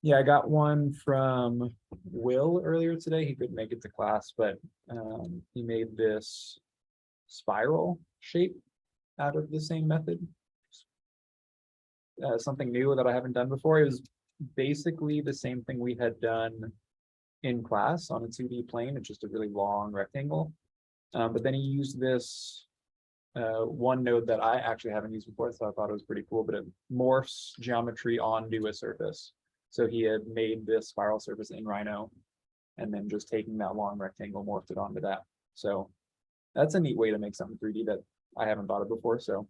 Yeah, I got one from Will earlier today. He couldn't make it to class, but he made this spiral shape out of the same method. Something new that I haven't done before. It was basically the same thing we had done in class on a 2D plane. It's just a really long rectangle. But then he used this one node that I actually haven't used before, so I thought it was pretty cool, but it morphs geometry onto a surface. So he had made this spiral surface in Rhino, and then just taking that long rectangle, morphed it onto that. So that's a neat way to make something 3D that I haven't thought of before. So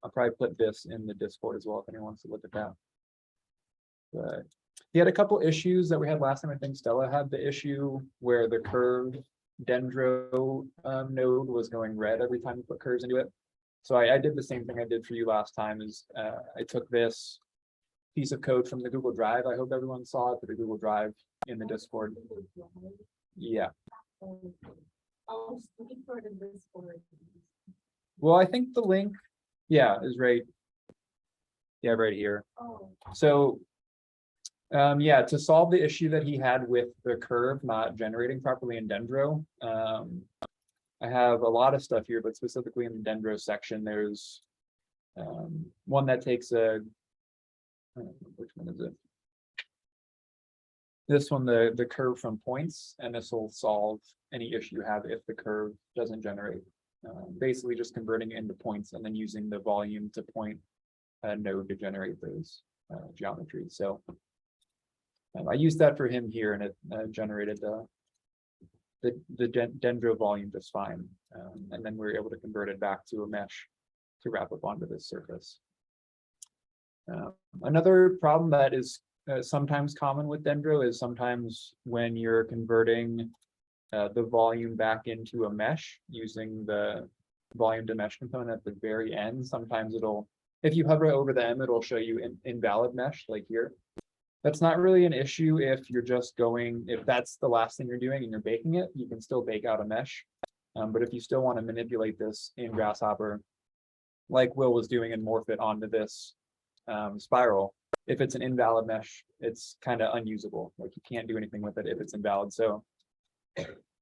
I'll probably put this in the Discord as well if anyone wants to look at that. But he had a couple issues that we had last time. I think Stella had the issue where the curved Dendro node was going red every time you put curves into it. So I did the same thing I did for you last time. Is I took this piece of code from the Google Drive. I hope everyone saw it, for the Google Drive in the Discord. Yeah. I was looking for the Discord. Well, I think the link, yeah, is right. Yeah, right here. Oh. So yeah, to solve the issue that he had with the curve not generating properly in Dendro, I have a lot of stuff here, but specifically in the Dendro section, there's one that takes a, which one is it? This one, the curve from points, and this will solve any issue you have if the curve doesn't generate. Basically just converting it into points and then using the volume to point node to generate those geometries. So I used that for him here, and it generated the Dendro volume just fine. And then we were able to convert it back to a mesh to wrap up onto this surface. Another problem that is sometimes common with Dendro is sometimes when you're converting the volume back into a mesh using the volume to mesh component at the very end, sometimes it'll, if you hover over the M, it'll show you an invalid mesh like here. That's not really an issue if you're just going, if that's the last thing you're doing and you're baking it, you can still bake out a mesh. But if you still want to manipulate this in Grasshopper, like Will was doing, and morph it onto this spiral, if it's an invalid mesh, it's kind of unusable. Like you can't do anything with it if it's invalid. So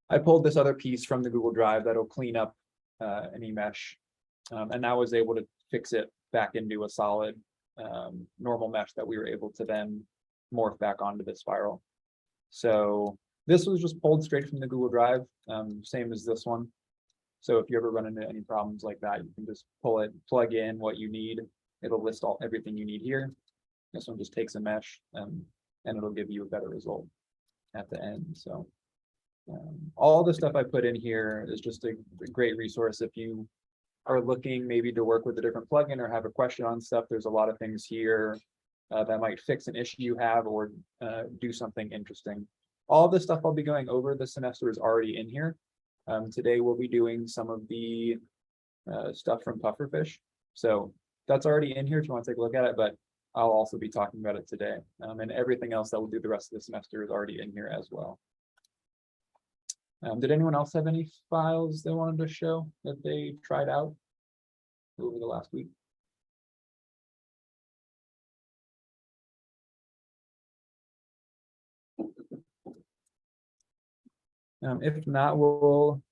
I pulled this other piece from the Google Drive that'll clean up any mesh, and I was able to fix it back into a solid normal mesh that we were able to then morph back onto the spiral. So this was just pulled straight from the Google Drive, same as this one. So if you ever run into any problems like that, you can just pull it, plug in what you need. It'll list everything you need here. This one just takes a mesh and it'll give you a better result at the end. So all the stuff I put in here is just a great resource if you are looking maybe to work with a different plugin or have a question on stuff. There's a lot of things here that might fix an issue you have or do something interesting. All the stuff I'll be going over this semester is already in here. Today we'll be doing some of the stuff from Pufferfish. So that's already in here if you want to take a look at it, but I'll also be talking about it today. And everything else that we'll do the rest of the semester is already in here as well. Did anyone else have any files they wanted to show that they tried out over the last week? If not, we'll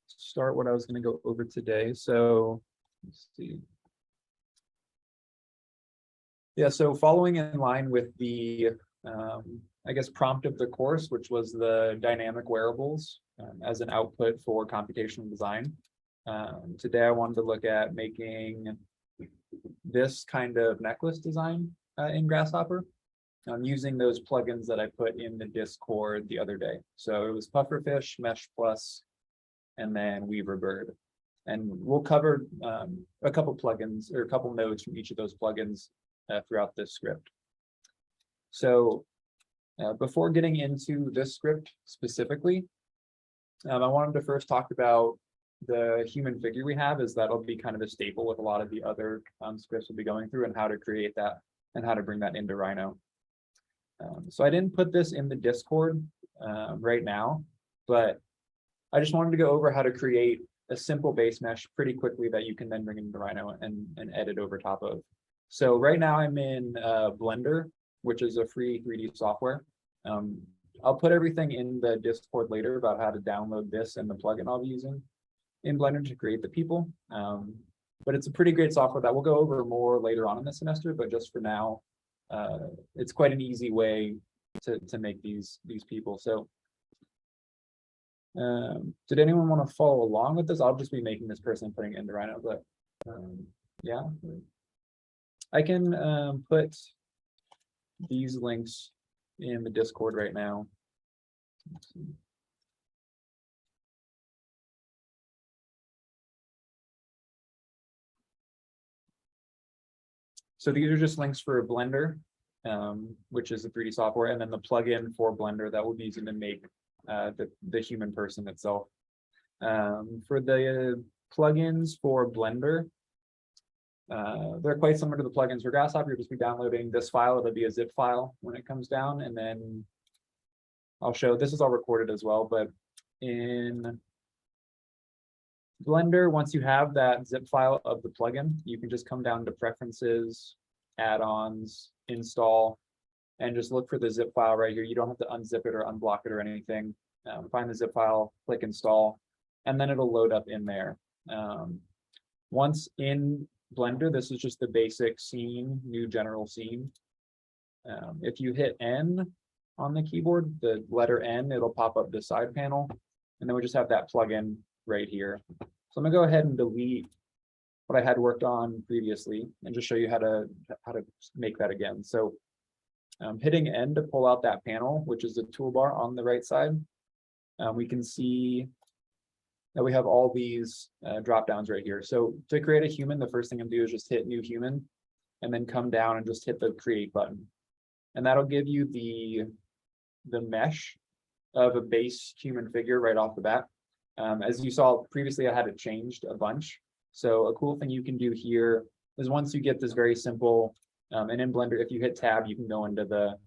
start what I was going to go over today. So let's see. Yeah, so following in line with the, I guess, prompt of the course, which was the dynamic wearables as an output for computational design. Today, I wanted to look at making this kind of necklace design in Grasshopper. Using those plugins that I put in the Discord the other day. So it was Pufferfish, Mesh Plus, and then Weaverbird. And we'll cover a couple plugins or a couple nodes from each of those plugins throughout this script. So before getting into this script specifically, I wanted to first talk about the human figure we have, as that'll be kind of a staple with a lot of the other scripts we'll be going through, and how to create that and how to bring that into Rhino. So I didn't put this in the Discord right now, but I just wanted to go over how to create a simple base mesh pretty quickly that you can then bring into Rhino and edit over top of. So right now I'm in Blender, which is a free 3D software. I'll put everything in the Discord later about how to download this and the plugin I'll be using in Blender to create the people. But it's a pretty great software that we'll go over more later on in the semester, but just for now, it's quite an easy way to make these people. So did anyone want to follow along with this? I'll just be making this person and putting it into Rhino, but yeah, I can put these links in the Discord right now. So these are just links for Blender, which is a 3D software, and then the plugin for Blender that we'll be using to make the human person itself. For the plugins for Blender, they're quite similar to the plugins for Grasshopper. You'll just be downloading this file. It'll be a zip file when it comes down, and then I'll show, this is all recorded as well, but in Blender, once you have that zip file of the plugin, you can just come down to Preferences, Add-ons, Install, and just look for the zip file right here. You don't have to unzip it or unblock it or anything. Find the zip file, click Install, and then it'll load up in there. Once in Blender, this is just the basic scene, new general scene. If you hit N on the keyboard, the letter N, it'll pop up the side panel, and then we just have that plugin right here. So I'm gonna go ahead and delete what I had worked on previously and just show you how to make that again. So hitting N to pull out that panel, which is the toolbar on the right side, we can see that we have all these drop downs right here. So to create a human, the first thing I'm gonna do is just hit New Human, and then come down and just hit the Create button, and that'll give you the mesh of a base human figure right off the bat. As you saw previously, I had it changed a bunch. So a cool thing you can do here is once you get this very simple, and in Blender, if you hit Tab, you can go into the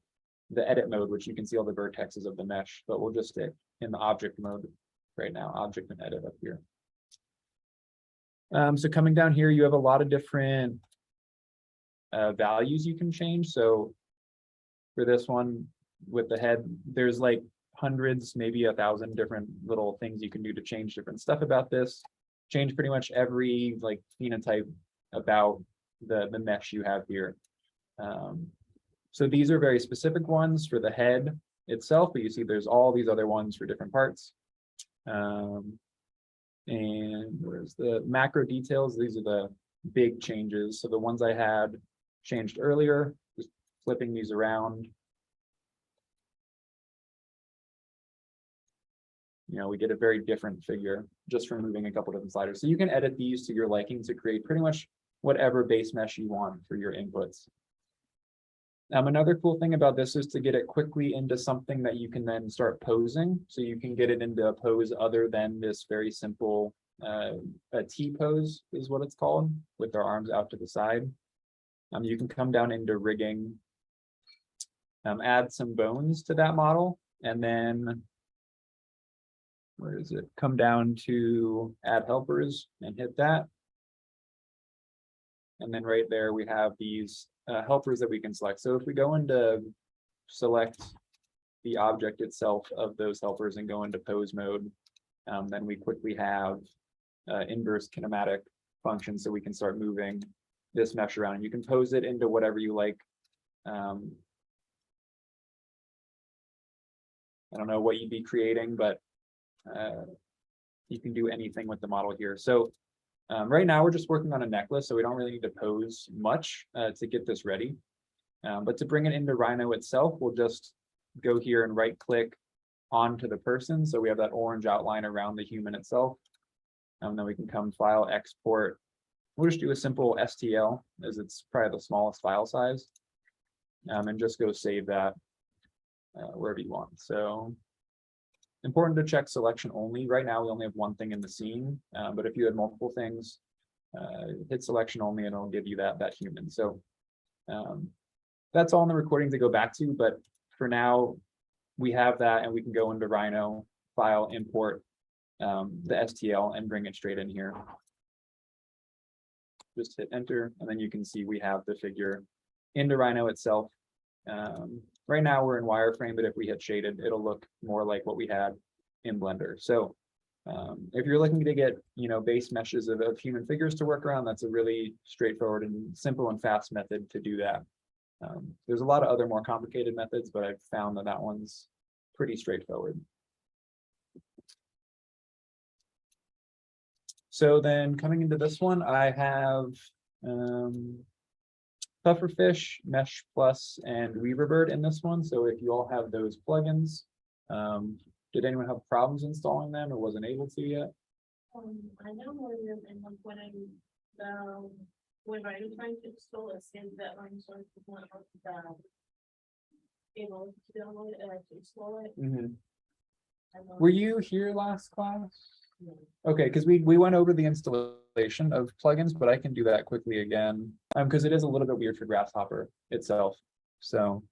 edit mode, which you can see all the vertexes of the mesh, but we'll just stick in the object mode right now, object and edit up here. So coming down here, you have a lot of different values you can change. So for this one with the head, there's like hundreds, maybe 1,000 different little things you can do to change different stuff about this. Change pretty much every like phenotype about the mesh you have here. So these are very specific ones for the head itself, but you see there's all these other ones for different parts. And where's the macro details? These are the big changes. So the ones I had changed earlier, just flipping these around. You know, we get a very different figure just from moving a couple different sliders. So you can edit these to your liking to create pretty much whatever base mesh you want for your inputs. Another cool thing about this is to get it quickly into something that you can then start posing. So you can get it into a pose other than this very simple a T pose is what it's called, with their arms out to the side. You can come down into rigging, add some bones to that model, and then where is it? Come down to add helpers and hit that. And then right there, we have these helpers that we can select. So if we go into select the object itself of those helpers and go into pose mode, then we quickly have inverse kinematic functions, so we can start moving this mesh around. You can pose it into whatever you like. I don't know what you'd be creating, but you can do anything with the model here. So right now we're just working on a necklace, so we don't really need to pose much to get this ready. But to bring it into Rhino itself, we'll just go here and right click onto the person. So we have that orange outline around the human itself. And then we can come file, export. We'll just do a simple STL, as it's probably the smallest file size. And just go save that wherever you want. So important to check selection only. Right now, we only have one thing in the scene, but if you had multiple things, hit selection only and it'll give you that human. So that's all in the recording to go back to, but for now, we have that and we can go into Rhino, file, import the STL and bring it straight in here. just hit enter, and then you can see we have the figure into Rhino itself. Right now we're in wireframe, but if we hit shaded, it'll look more like what we had in Blender. So if you're looking to get, base meshes of human figures to work around, that's a really straightforward and simple and fast method to do that. There's a lot of other more complicated methods, but I've found that one's pretty straightforward. So then coming into this one, I have Pufferfish, Mesh Plus, and Weaverbird in this one. So if you all have those plugins, did anyone have problems installing them or wasn't able to yet? I downloaded them, and like when I was trying to install it, saying that I'm sorry for one of the able to download it and to install it. Were you here last class? Yeah. Okay, because we went over the installation of plugins, but I can do that quickly again, because it is a little bit weird for Grasshopper itself. So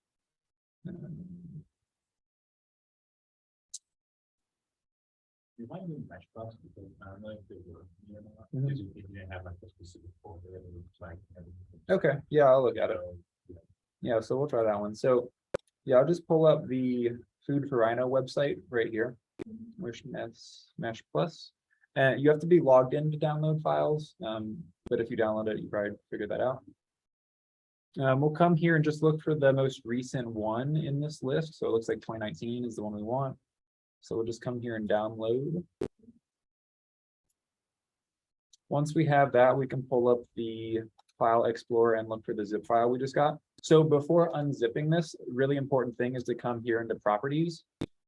You might need Mesh Plus because I don't know if they were, Mhm. because you didn't have like a specific folder that it looks like. okay, yeah, I'll look at it. So, Yeah, so we'll try that one. So yeah, I'll just pull up the Food for Rhino website right here. Where's Mesh Plus? And you have to be logged in to download files. But if you download it, you probably figured that out. We'll come here and just look for the most recent one in this list. So it looks like 2019 is the one we want. So we'll just come here and download. Once we have that, we can pull up the file explorer and look for the zip file we just got. So before unzipping this, really important thing is to come here into properties.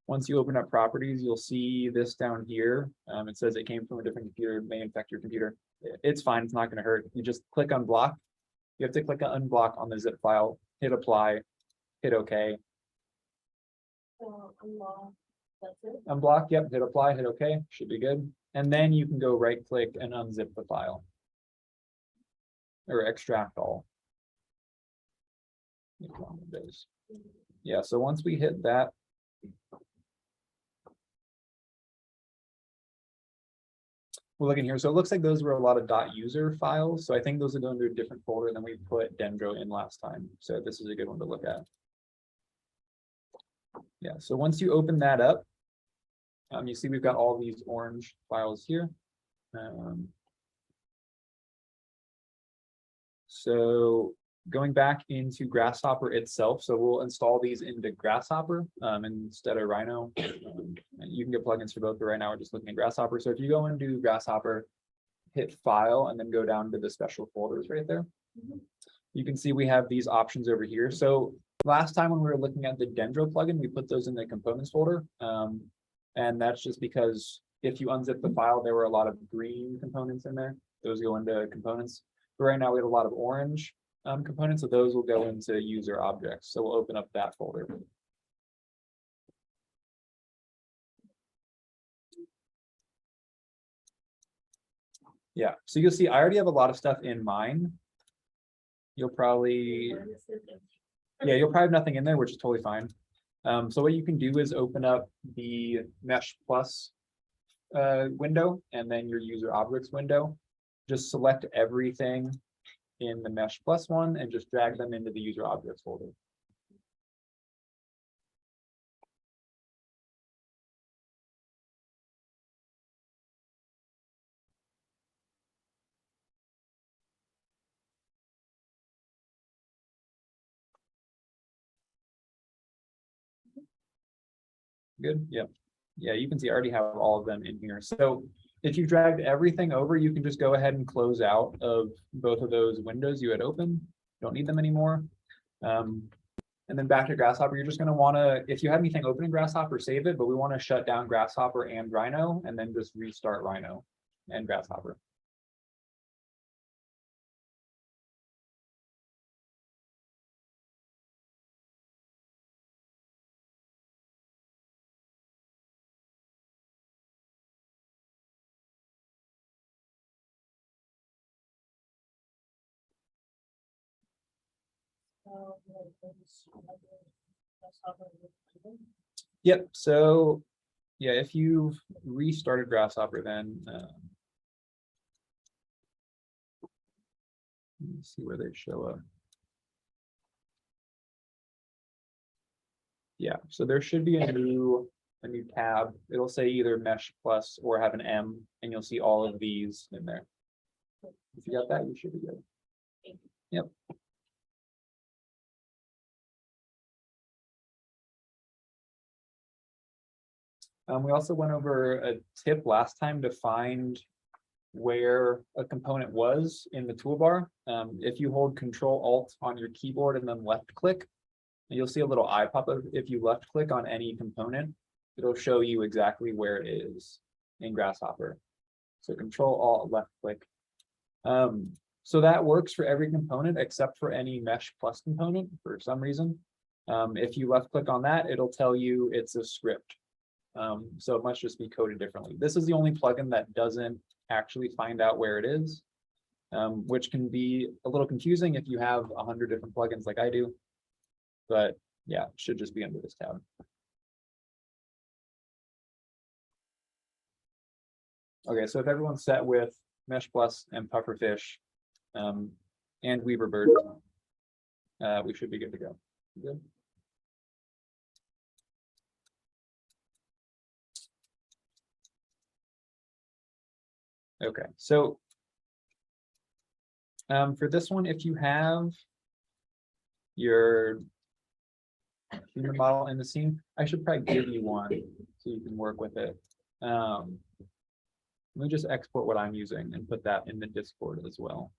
Once you open up properties, you'll see this down here. It says it came from a different computer, may infect your computer. It's fine, it's not going to hurt. You just click unblock. You have to click unblock on the zip file, hit apply, hit OK. So that's it. Unblock, yep, hit apply, hit OK, should be good. And then you can go right click and unzip the file. Or extract all. Yeah, so once we hit that, we're looking here. So it looks like those were a lot of .user files. So I think those are going to a different folder than we put Dendro in last time. So this is a good one to look at. Yeah, so once you open that up, you see we've got all these orange files here. So going back into Grasshopper itself, so we'll install these into Grasshopper instead of Rhino. And you can get plugins for both, but right now we're just looking at Grasshopper. So if you go into Grasshopper, hit File, and then go down to the special folders right there, you can see we have these options over here. So last time when we were looking at the Dendro plugin, we put those in the components folder. And that's just because if you unzip the file, there were a lot of green components in there. Those go into components. But right now we have a lot of orange components, so those will go into user objects. So we'll open up that folder. Yeah, so you'll see I already have a lot of stuff in mine. You'll probably, yeah, you'll probably have nothing in there, which is totally fine. So what you can do is open up the Mesh Plus window and then your user objects window. Just select everything in the Mesh Plus one and just drag them into the user objects folder. Good, yep. Yeah, you can see I already have all of them in here. So if you dragged everything over, you can just go ahead and close out of both of those windows you had open. Don't need them anymore. And then back to Grasshopper, you're just going to want to, if you have anything open in Grasshopper, save it, but we want to shut down Grasshopper and Rhino and then just restart Rhino and Grasshopper. Yep, so yeah, if you've restarted Grasshopper, then Let me see where they show up. Yeah, so there should be a new tab. It'll say either Mesh Plus or have an M, and you'll see all of these in there. If you got that, you should be good. Yep. We also went over a tip last time to find where a component was in the toolbar. If you hold Control Alt on your keyboard and then left click, you'll see a little eye pop up. If you left click on any component, it'll show you exactly where it is in Grasshopper. So Control Alt left click. So that works for every component except for any Mesh Plus component for some reason. If you left click on that, it'll tell you it's a script. So it must just be coded differently. This is the only plugin that doesn't actually find out where it is, which can be a little confusing if you have 100 different plugins like I do. But yeah, it should just be under this tab. Okay, so if everyone's set with Mesh Plus and Pufferfish and Weaverbird, we should be good to go. Good. Okay, so for this one, if you have your human model in the scene, I should probably give you one so you can work with it. Let me just export what I'm using and put that in the Discord as well.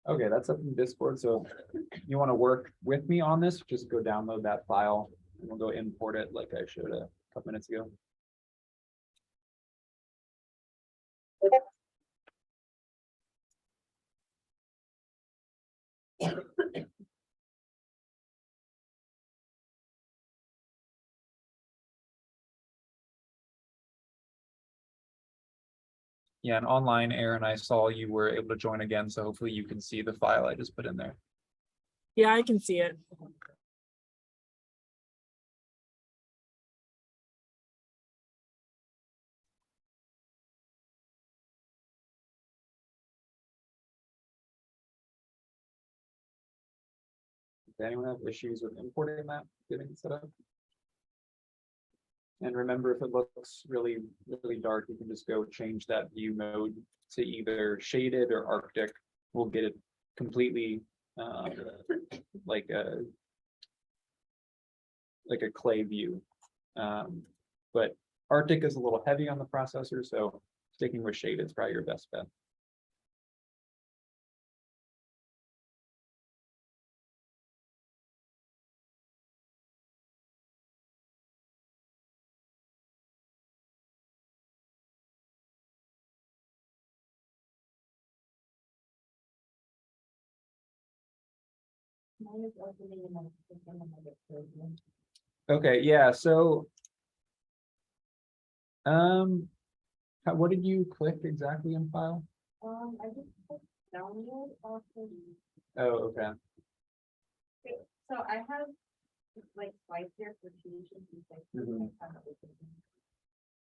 Okay, that's up in Discord. So if you want to work with me on this, just go download that file and we'll go import it like I showed a couple minutes ago. Yeah, and online, Aaron, I saw you were able to join again, so hopefully you can see the file I just put in there. Yeah, I can see it. Does anyone have issues with importing that, getting it set up? And remember, if it looks really, really dark, you can just go change that view mode to either shaded or Arctic. We'll get it completely like a clay view. But Arctic is a little heavy on the processor, so sticking with shaded is probably your best bet. Mine is opening in another program. Okay, yeah, so what did you click exactly in file? I just put download off the. Oh, okay. So I have like slides here for solutions and things. Mhm.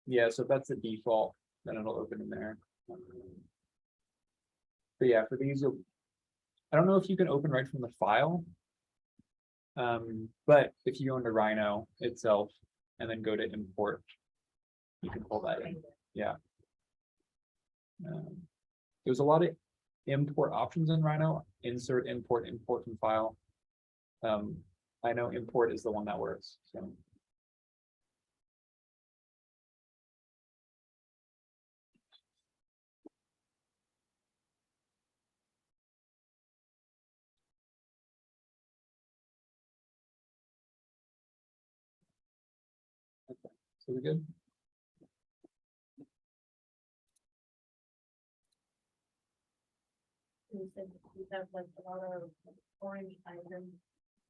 Yeah, so that's the default, then it'll open in there. But yeah, for these, I don't know if you can open right from the file. But if you go into Rhino itself and then go to import, you can pull that in. Yeah. There's a lot of import options in Rhino. Insert, import, import from file. I know import is the one that works. So. Okay, so we good? you said we have like a lot of orange items,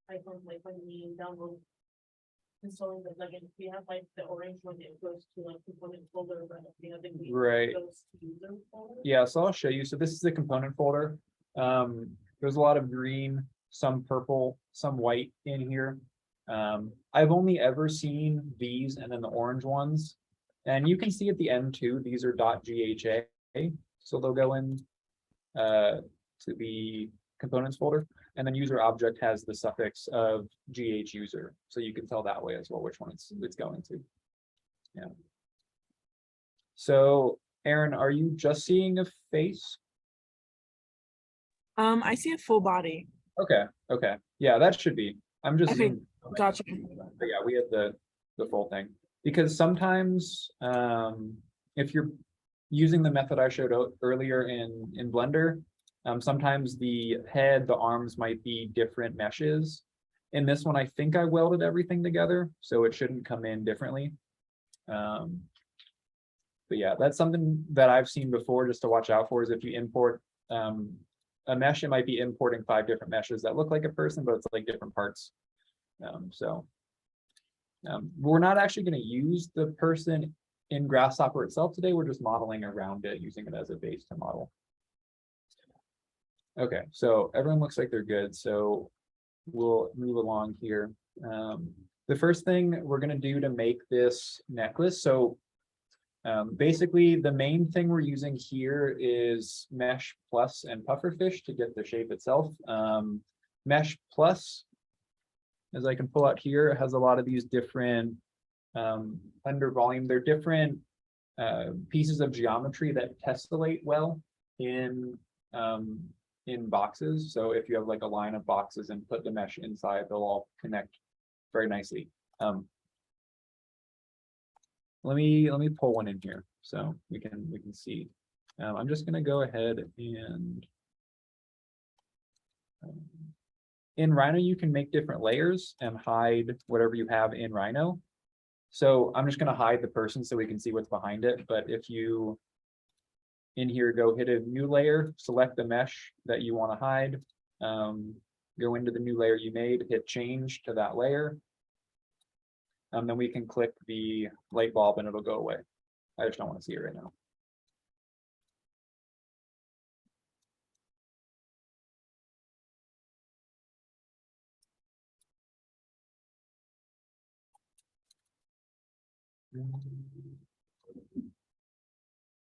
like when we download. Installing the plugin, we have like the orange one, it goes to like component folder, but the other green one Right. goes to user folder. Yeah, so I'll show you. So this is the component folder. There's a lot of green, some purple, some white in here. I've only ever seen these and then the orange ones. And you can see at the end too, these are .gha. So they'll go in to the components folder. And then user object has the suffix of gh user. So you can tell that way as well which one it's going to. Yeah. So Aaron, are you just seeing a face? I see a full body. Okay. Yeah, that should be. I'm just. Okay, gotcha. But yeah, we had the full thing. Because sometimes if you're using the method I showed earlier in Blender, sometimes the head, the arms might be different meshes. In this one, I think I welded everything together, so it shouldn't come in differently. But yeah, that's something that I've seen before just to watch out for is if you import a mesh, it might be importing 5 different meshes that look like a person, but it's like different parts. We're not actually going to use the person in Grasshopper itself today. We're just modeling around it, using it as a base to model. Okay, so everyone looks like they're good. So we'll move along here. The first thing we're going to do to make this necklace. So basically, the main thing we're using here is Mesh Plus and Pufferfish to get the shape itself. Mesh Plus, as I can pull out here, has a lot of these different under volume. They're different pieces of geometry that tessellate well in boxes. So if you have like a line of boxes and put the mesh inside, they'll all connect very nicely. Let me pull one in here so we can see. I'm just gonna go ahead and in Rhino you can make different layers and hide whatever you have in Rhino. So I'm just gonna hide the person so we can see what's behind it. But if you in here go hit a new layer, select the mesh that you want to hide, go into the new layer you made, hit change to that layer. Then we can click the light bulb and it'll go away. I just don't want to see it right now.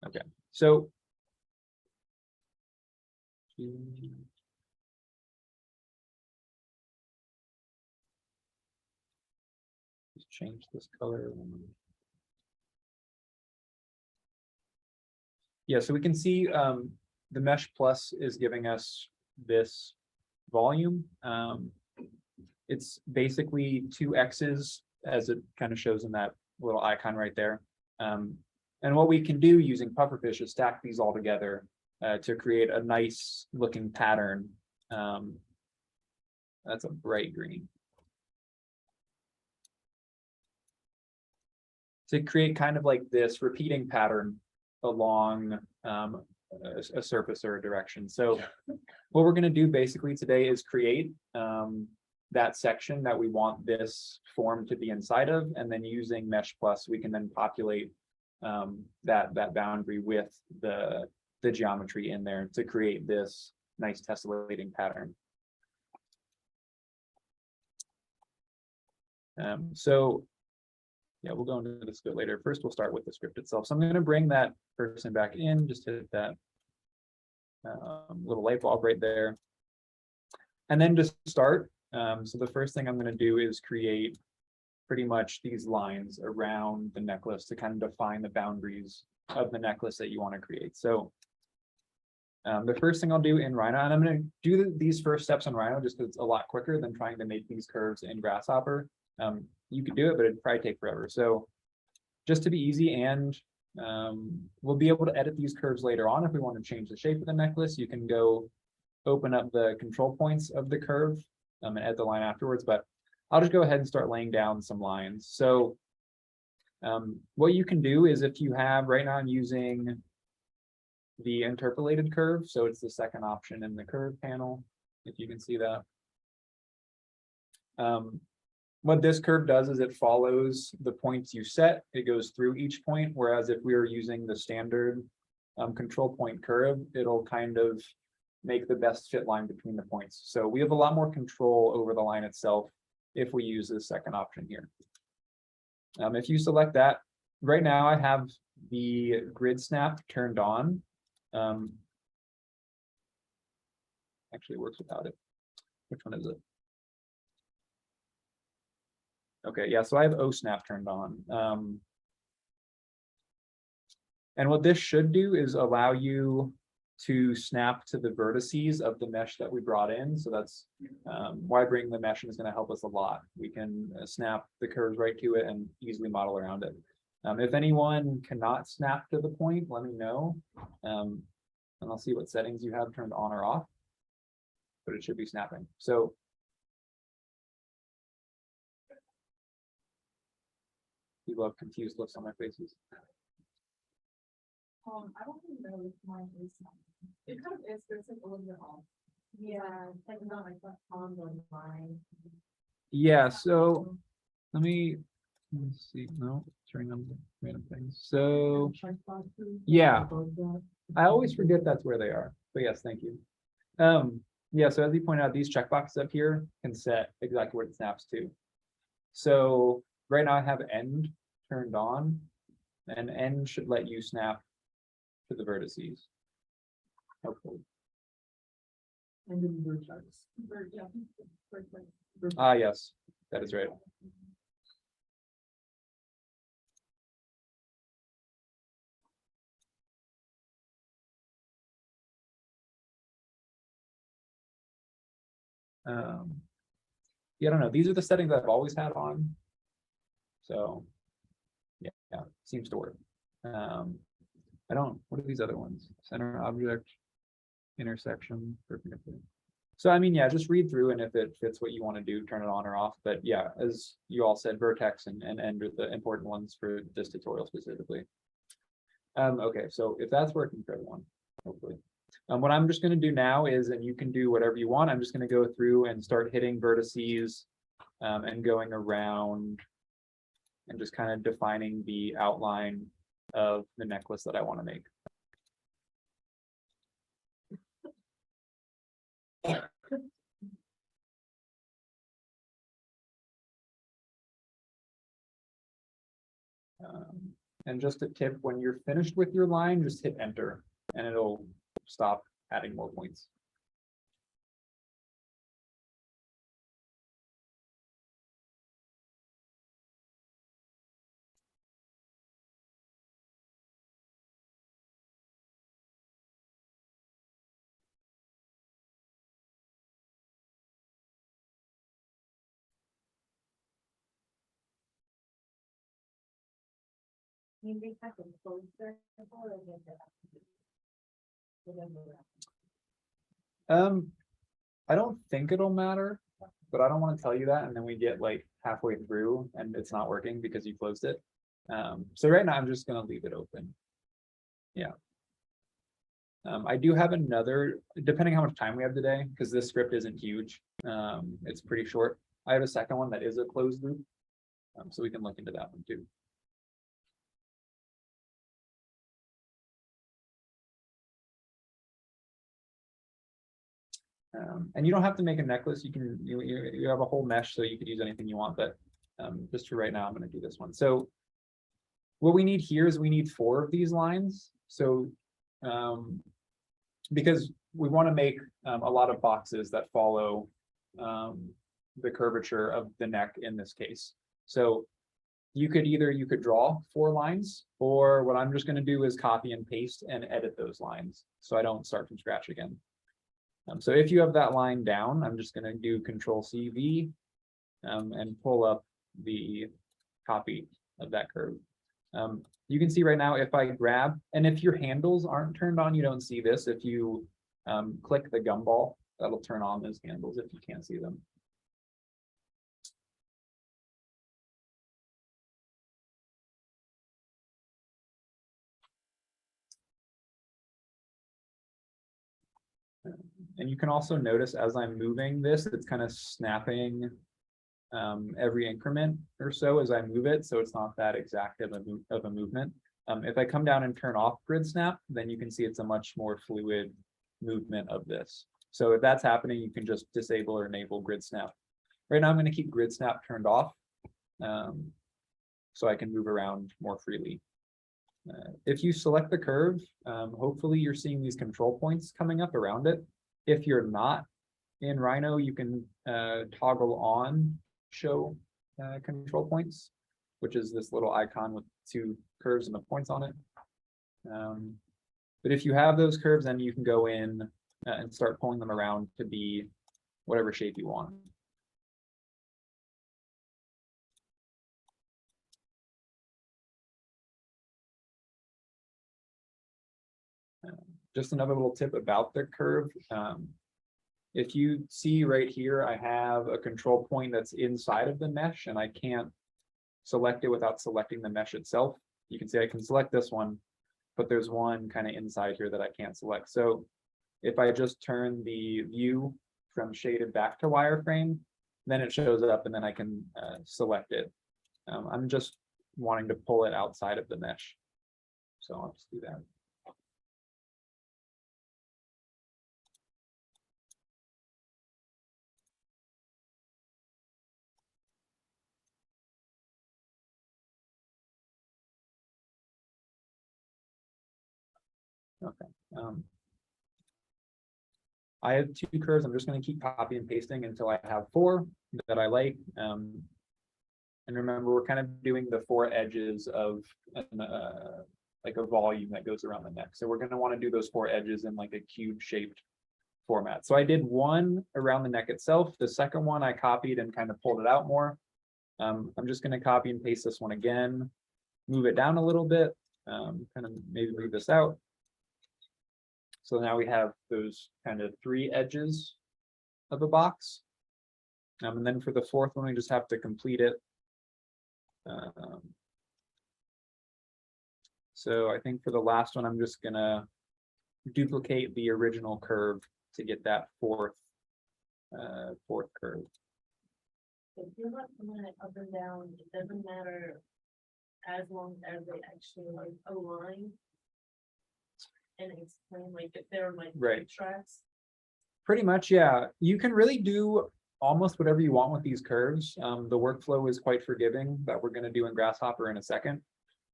Okay, so just change this color. Yeah, so we can see the Mesh Plus is giving us this volume. It's basically 2 X's as it kind of shows in that little icon right there. And what we can do using Pufferfish is stack these all together to create a nice looking pattern. That's a bright green. To create kind of like this repeating pattern along a surface or a direction. So what we're going to do basically today is create that section that we want this form to be inside of, and then using Mesh Plus, we can then populate that boundary with the geometry in there to create this nice tessellating pattern. So yeah, we'll go into this a bit later. First, we'll start with the script itself. So I'm going to bring that person back in, just hit that little light bulb right there. And then to start, so the first thing I'm going to do is create pretty much these lines around the necklace to kind of define the boundaries of the necklace that you want to create. So the first thing I'll do in Rhino, and I'm going to do these first steps in Rhino just because it's a lot quicker than trying to make these curves in Grasshopper. You could do it, but it'd probably take forever. So just to be easy, and we'll be able to edit these curves later on if we want to change the shape of the necklace. You can go open up the control points of the curve and add the line afterwards, but I'll just go ahead and start laying down some lines. So what you can do is if you have, right now I'm using the interpolated curve, so it's the second option in the curve panel, if you can see that. What this curve does is it follows the points you set, it goes through each point, whereas if we were using the standard control point curve, it'll kind of make the best fit line between the points. So we have a lot more control over the line itself if we use this second option here. If you select that, right now I have the grid snap turned on. Actually, it works without it. Which one is it? Okay, yeah, so I have O snap turned on. And what this should do is allow you to snap to the vertices of the mesh that we brought in. So that's why bringing the mesh in is going to help us a lot. We can snap the curves right to it and easily model around it. If anyone cannot snap to the point, let me know. And I'll see what settings you have turned on or off. But it should be snapping. So people have confused looks on their faces. I don't even know if mine is. It kind of is, but it's like a little bit off. Yeah, it's like not like that on the line. Yeah, so let's see. No, turning on the random things. So yeah, I always forget that's where they are. But yes, thank you. Yeah, so as you pointed out, these checkboxes up here can set exactly what it snaps to. So right now I have end turned on, and end should let you snap to the vertices. Hopefully. And then bird charts. Ah, yes, that is right. Yeah, I don't know. These are the settings I've always had on. So yeah, seems to work. I don't, what are these other ones? Center object, intersection, perpendicular. So I mean, yeah, just read through, and if it fits what you want to do, turn it on or off. But yeah, as you all said, vertex and end are the important ones for this tutorial specifically. Okay, so if that's working for everyone, hopefully. What I'm just going to do now is, and you can do whatever you want, I'm just going to go through and start hitting vertices and going around and just kind of defining the outline of the necklace that I want to make. And just a tip, when you're finished with your line, just hit enter and it'll stop adding more points. You may have to close there or get that. I don't think it'll matter, but I don't want to tell you that, and then we get like halfway through and it's not working because you closed it. So right now I'm just going to leave it open. Yeah. I do have another, depending how much time we have today, because this script isn't huge. It's pretty short. I have a second one that is a closed loop, so we can look into that one too. And you don't have to make a necklace. You can you have a whole mesh, so you could use anything you want. But just for right now, I'm going to do this one. So what we need here is we need 4 of these lines. So because we want to make a lot of boxes that follow the curvature of the neck in this case. So you could draw 4 lines, or what I'm just going to do is copy and paste and edit those lines so I don't start from scratch again. So if you have that line down, I'm just going to do Control-C-V and pull up the copy of that curve. You can see right now if I grab, and if your handles aren't turned on, you don't see this. If you click the gumball, that'll turn on those handles if you can't see them. And you can also notice as I'm moving this, it's kind of snapping every increment or so as I move it, so it's not that exact of a movement. If I come down and turn off grid snap, then you can see it's a much more fluid movement of this. So if that's happening, you can just disable or enable grid snap. Right now, I'm going to keep grid snap turned off, so I can move around more freely. If you select the curve, hopefully you're seeing these control points coming up around it. If you're not in Rhino, you can toggle on show control points, which is this little icon with two curves and the points on it. But if you have those curves, then you can go in and start pulling them around to be whatever shape you want. Just another little tip about the curve. If you see right here, I have a control point that's inside of the mesh and I can't select it without selecting the mesh itself. You can see I can select this one, but there's one kind of inside here that I can't select. So if I just turn the view from shaded back to wireframe, then it shows up and then I can select it. I'm just wanting to pull it outside of the mesh. So I'll just do that. Okay. I have two curves. I'm just going to keep copy and pasting until I have four that I like. And remember, we're kind of doing the four edges of like a volume that goes around the neck. So we're going to want to do those four edges in like a cube shaped format. So I did one around the neck itself. The second one I copied and kind of pulled it out more. I'm just going to copy and paste this one again, move it down a little bit, kind of maybe leave this out. So now we have those kind of three edges of a box. And then for the fourth one, we just have to complete it. So I think for the last one, I'm just gonna duplicate the original curve to get that fourth curve. If you're not coming up and down, it doesn't matter as long as they actually like align and explain like if they're like Right. tracks. Pretty much, yeah. You can really do almost whatever you want with these curves. The workflow is quite forgiving that we're going to do in Grasshopper in a second.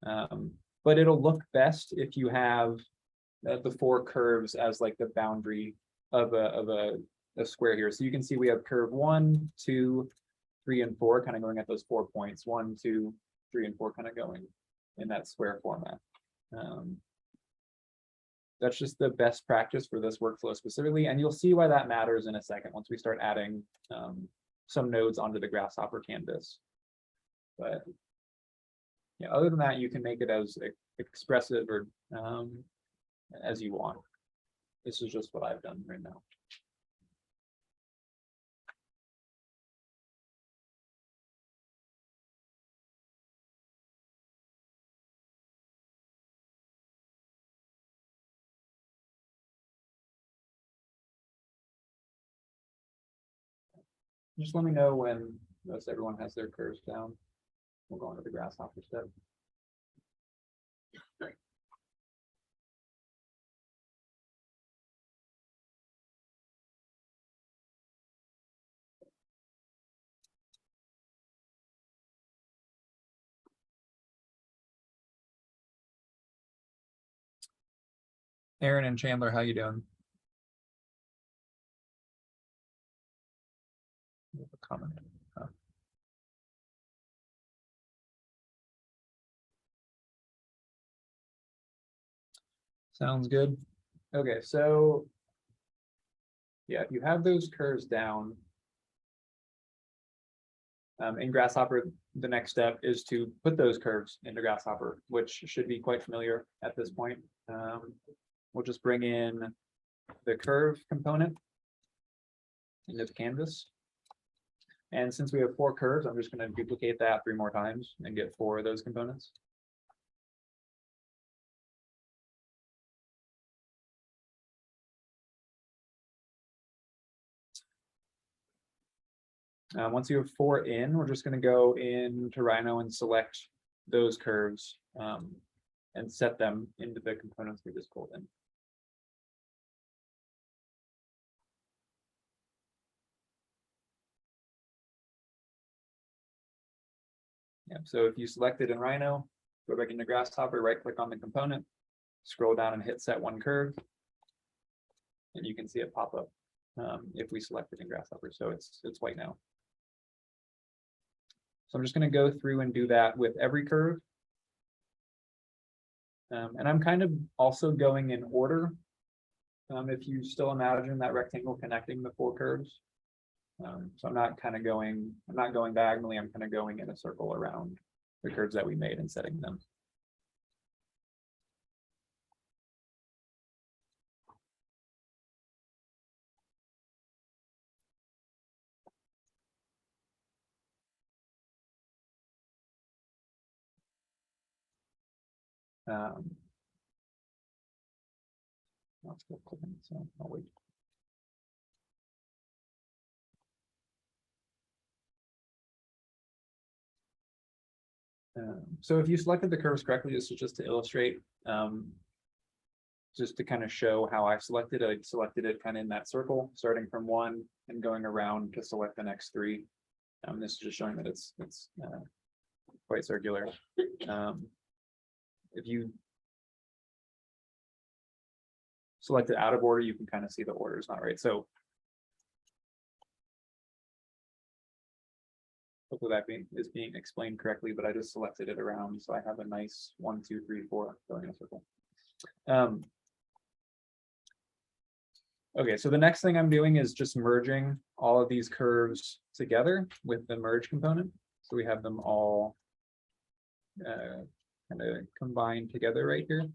But it'll look best if you have the four curves as like the boundary of a square here. So you can see we have curve 1, 2, 3, and 4 kind of going at those 4 points. 1, 2, 3, and 4 kind of going in that square format. That's just the best practice for this workflow specifically, and you'll see why that matters in a second once we start adding some nodes onto the Grasshopper canvas. But yeah, other than that, you can make it as expressive or as you want. This is just what I've done right now. Just let me know when most everyone has their curves down. We'll go into the Grasshopper step. Aaron and Chandler, how you doing? A comment. Sounds good. Okay, so yeah, if you have those curves down in Grasshopper, the next step is to put those curves into Grasshopper, which should be quite familiar at this point. We'll just bring in the curve component into the canvas. And since we have 4 curves, I'm just going to duplicate that 3 more times and get 4 of those components. Once you have 4 in, we're just going to go into Rhino and select those curves and set them into the components we just pulled in. Yeah, so if you select it in Rhino, go back into Grasshopper, right click on the component, scroll down and hit set one curve. And you can see it pop up if we select it in Grasshopper. So it's white now. So I'm just going to go through and do that with every curve. And I'm kind of also going in order. If you still imagine that rectangle connecting the 4 curves. So I'm not going diagonally, I'm kind of going in a circle around the curves that we made and setting them. Let's go clicking, so I'll wait. So if you selected the curves correctly, this is just to illustrate, just to kind of show how I selected it kind of in that circle, starting from 1 and going around to select the next 3. This is just showing that it's quite circular. If you select it out of order, you can kind of see the order is not right. So hopefully that is being explained correctly, but I just selected it around, so I have a nice 1, 2, 3, 4 going in a circle. Okay, so the next thing I'm doing is just merging all of these curves together with the merge component. So we have them all kind of combined together right here.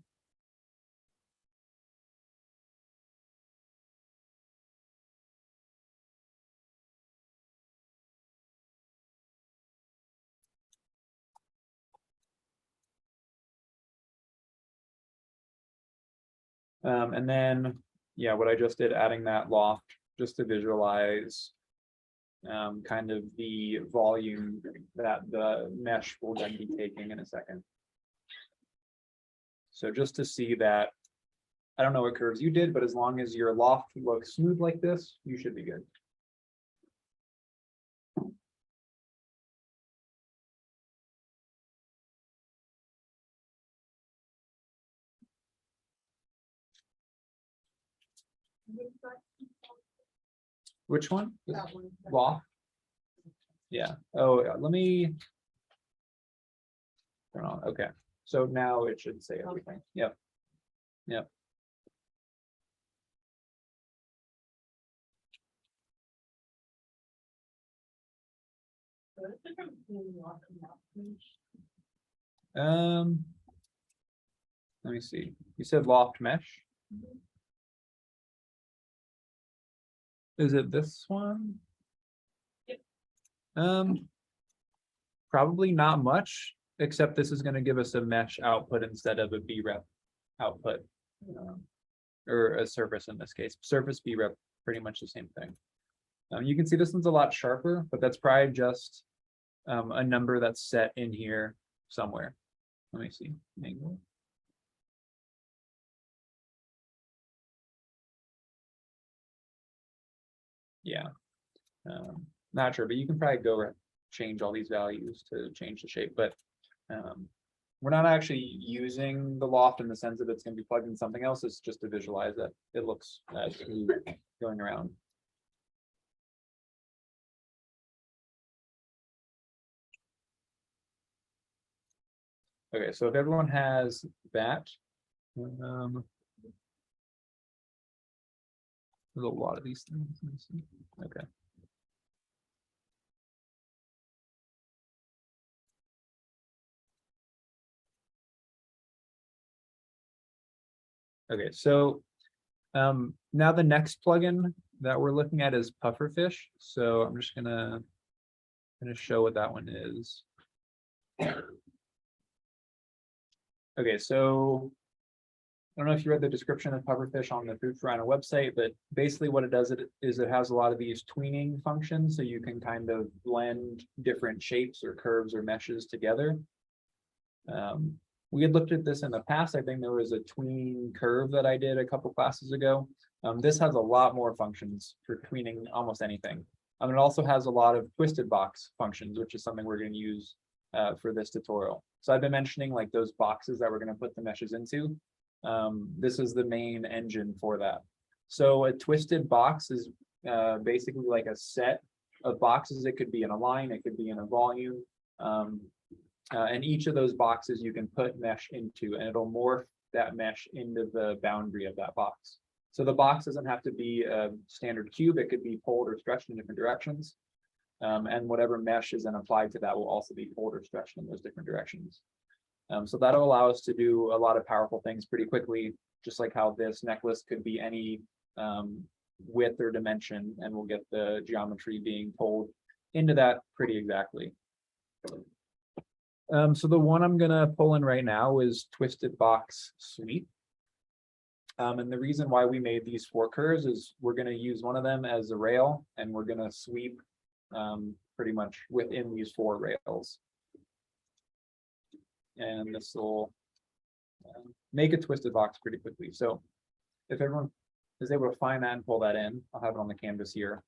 And then, yeah, what I just did, adding that loft just to visualize kind of the volume that the mesh will then be taking in a second. So just to see that, I don't know what curves you did, but as long as your loft looks smooth like this, you should be good. Which one? That one. Loft? Yeah. Oh, yeah. Let me turn on. Okay. So now it should say everything. Yep. Yep. So it's different between loft and loft mesh. Let me see. You said loft mesh. Is it this one? Yep. Probably not much, except this is going to give us a mesh output instead of a B-rep output. Or a surface in this case. Surface B-rep, pretty much the same thing. You can see this one's a lot sharper, but that's probably just a number that's set in here somewhere. Let me see. Angle. Yeah. Not sure, but you can probably go change all these values to change the shape, but we're not actually using the loft in the sense that it's going to be plugged in something else. It's just to visualize that it looks smooth going around. Okay, so if everyone has that, there's a lot of these things. Let me see. Okay. Okay, so now the next plugin that we're looking at is Pufferfish. So I'm just gonna show what that one is. Okay, so I don't know if you read the description of Pufferfish on the Food for Rhino website, but basically what it does is it has a lot of these tweening functions, so you can kind of blend different shapes or curves or meshes together. We had looked at this in the past. I think there was a tween curve that I did a couple classes ago. This has a lot more functions for tweening almost anything. It also has a lot of twisted box functions, which is something we're going to use for this tutorial. So I've been mentioning like those boxes that we're going to put the meshes into. This is the main engine for that. So a twisted box is basically like a set of boxes. It could be in a line, it could be in a volume. And each of those boxes you can put mesh into, and it'll morph that mesh into the boundary of that box. So the box doesn't have to be a standard cube. It could be pulled or stretched in different directions. And whatever mesh is then applied to that will also be pulled or stretched in those different directions. So that'll allow us to do a lot of powerful things pretty quickly, just like how this necklace could be any width or dimension, and we'll get the geometry being pulled into that pretty exactly. So the one I'm gonna pull in right now is Twisted Box Sweep. And the reason why we made these 4 curves is we're gonna use one of them as a rail, and we're gonna sweep pretty much within these 4 rails. And this will make a twisted box pretty quickly. So if everyone is able to find that and pull that in, I'll have it on the canvas here.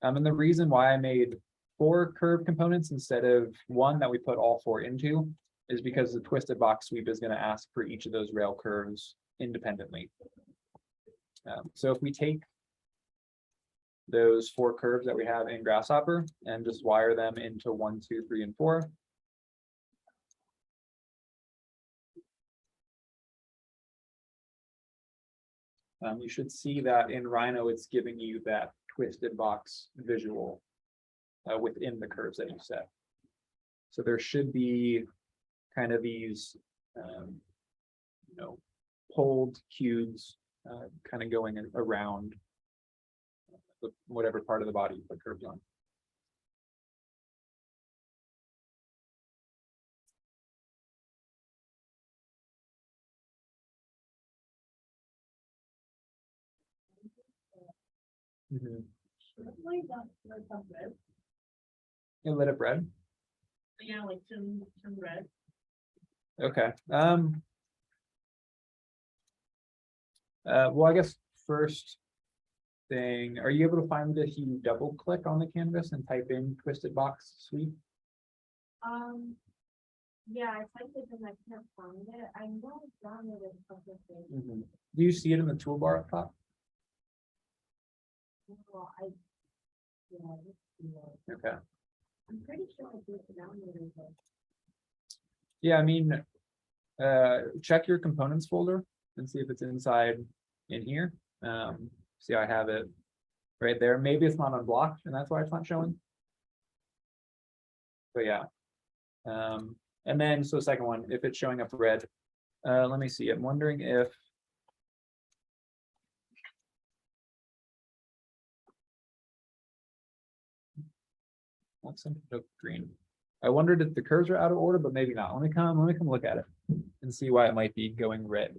And the reason why I made 4 curved components instead of 1 that we put all 4 into is because the twisted box sweep is going to ask for each of those rail curves independently. So if we take those 4 curves that we have in Grasshopper and just wire them into 1, 2, 3, and 4. You should see that in Rhino, it's giving you that twisted box visual within the curves that you set. So there should be kind of these, pulled cubes kind of going around whatever part of the body you put curves on. You lit up red. Yeah, like some red. Okay. Well, I guess first thing, are you able to find that you double click on the canvas and type in twisted box sweep? Yeah, I typed it and I can't find it. I know it's down there in something. Do you see it in the toolbar up top? Well, Okay. I'm pretty sure I did it down there. Yeah, I mean, check your components folder and see if it's inside in here. See, I have it right there. Maybe it's not unblocked and that's why it's not showing. But yeah. And then, so second one, if it's showing up red, let me see. I'm wondering if green. I wondered if the curves are out of order, but maybe not. Let me come look at it and see why it might be going red.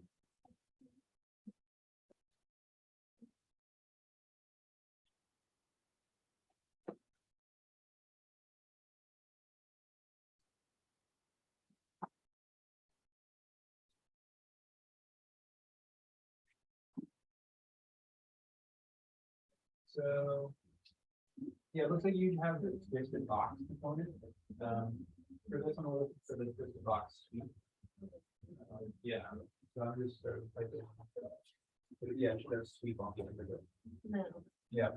So yeah, it looks like you have the twisted box component. For this one, we're looking for the twisted box sweep. Yeah, so I'm just like, yeah, should have sweep on here. No. Yeah.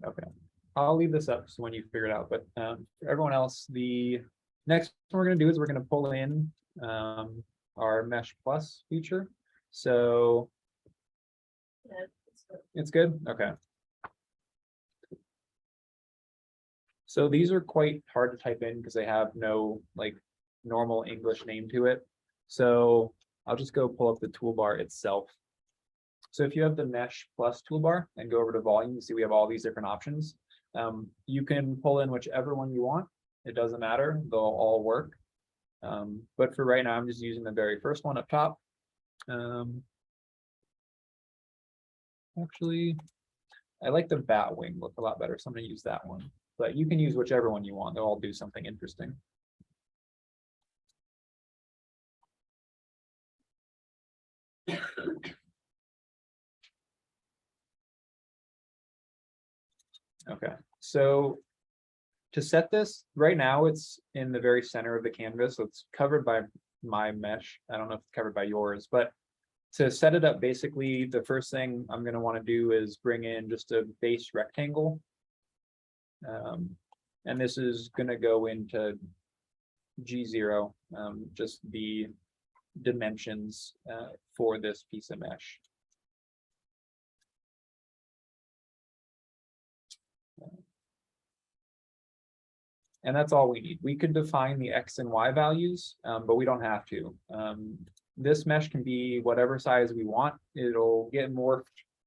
Okay, I'll leave this up so when you figure it out, but for everyone else, the next thing we're going to do is we're going to pull in our Mesh Plus feature. So Yeah, it's good. Okay. So these are quite hard to type in because they have no like normal English name to it. So I'll just go pull up the toolbar itself. So if you have the Mesh Plus toolbar and go over to volume, you see we have all these different options. You can pull in whichever one you want. It doesn't matter, they'll all work. But for right now, I'm just using the very first one up top. Actually, I like the bat wing look a lot better, so I'm gonna use that one. But you can use whichever one you want, they'll all do something interesting. Okay, so to set this, right now it's in the very center of the canvas, so it's covered by my mesh. I don't know if it's covered by yours, but to set it up, basically, the first thing I'm going to want to do is bring in just a base rectangle. And this is going to go into G0, just the dimensions for this piece of mesh. And that's all we need. We could define the X and Y values, but we don't have to. This mesh can be whatever size we want. It'll get morphed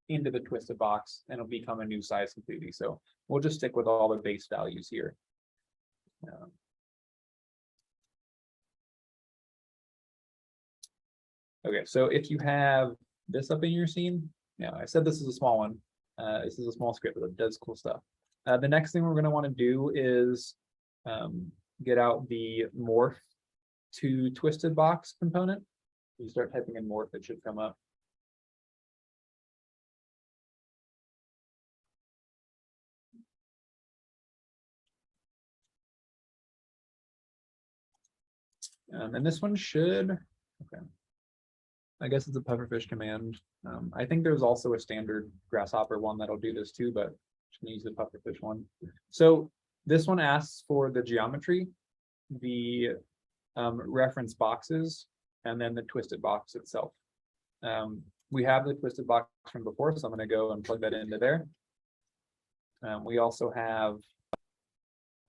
into the twisted box and it'll become a new size completely. So we'll just stick with all the base values here. Okay, so if you have this up in your scene, yeah, I said this is a small one. This is a small script, but it does cool stuff. The next thing we're going to want to do is get out the morph to twisted box component. You start typing in morph, it should come up. And this one should, okay. I guess it's a pufferfish command. I think there's also a standard grasshopper one that'll do this too, but I'm just gonna use the pufferfish one. So this one asks for the geometry, the reference boxes, and then the twisted box itself. We have the twisted box from before, so I'm going to go and plug that into there. We also have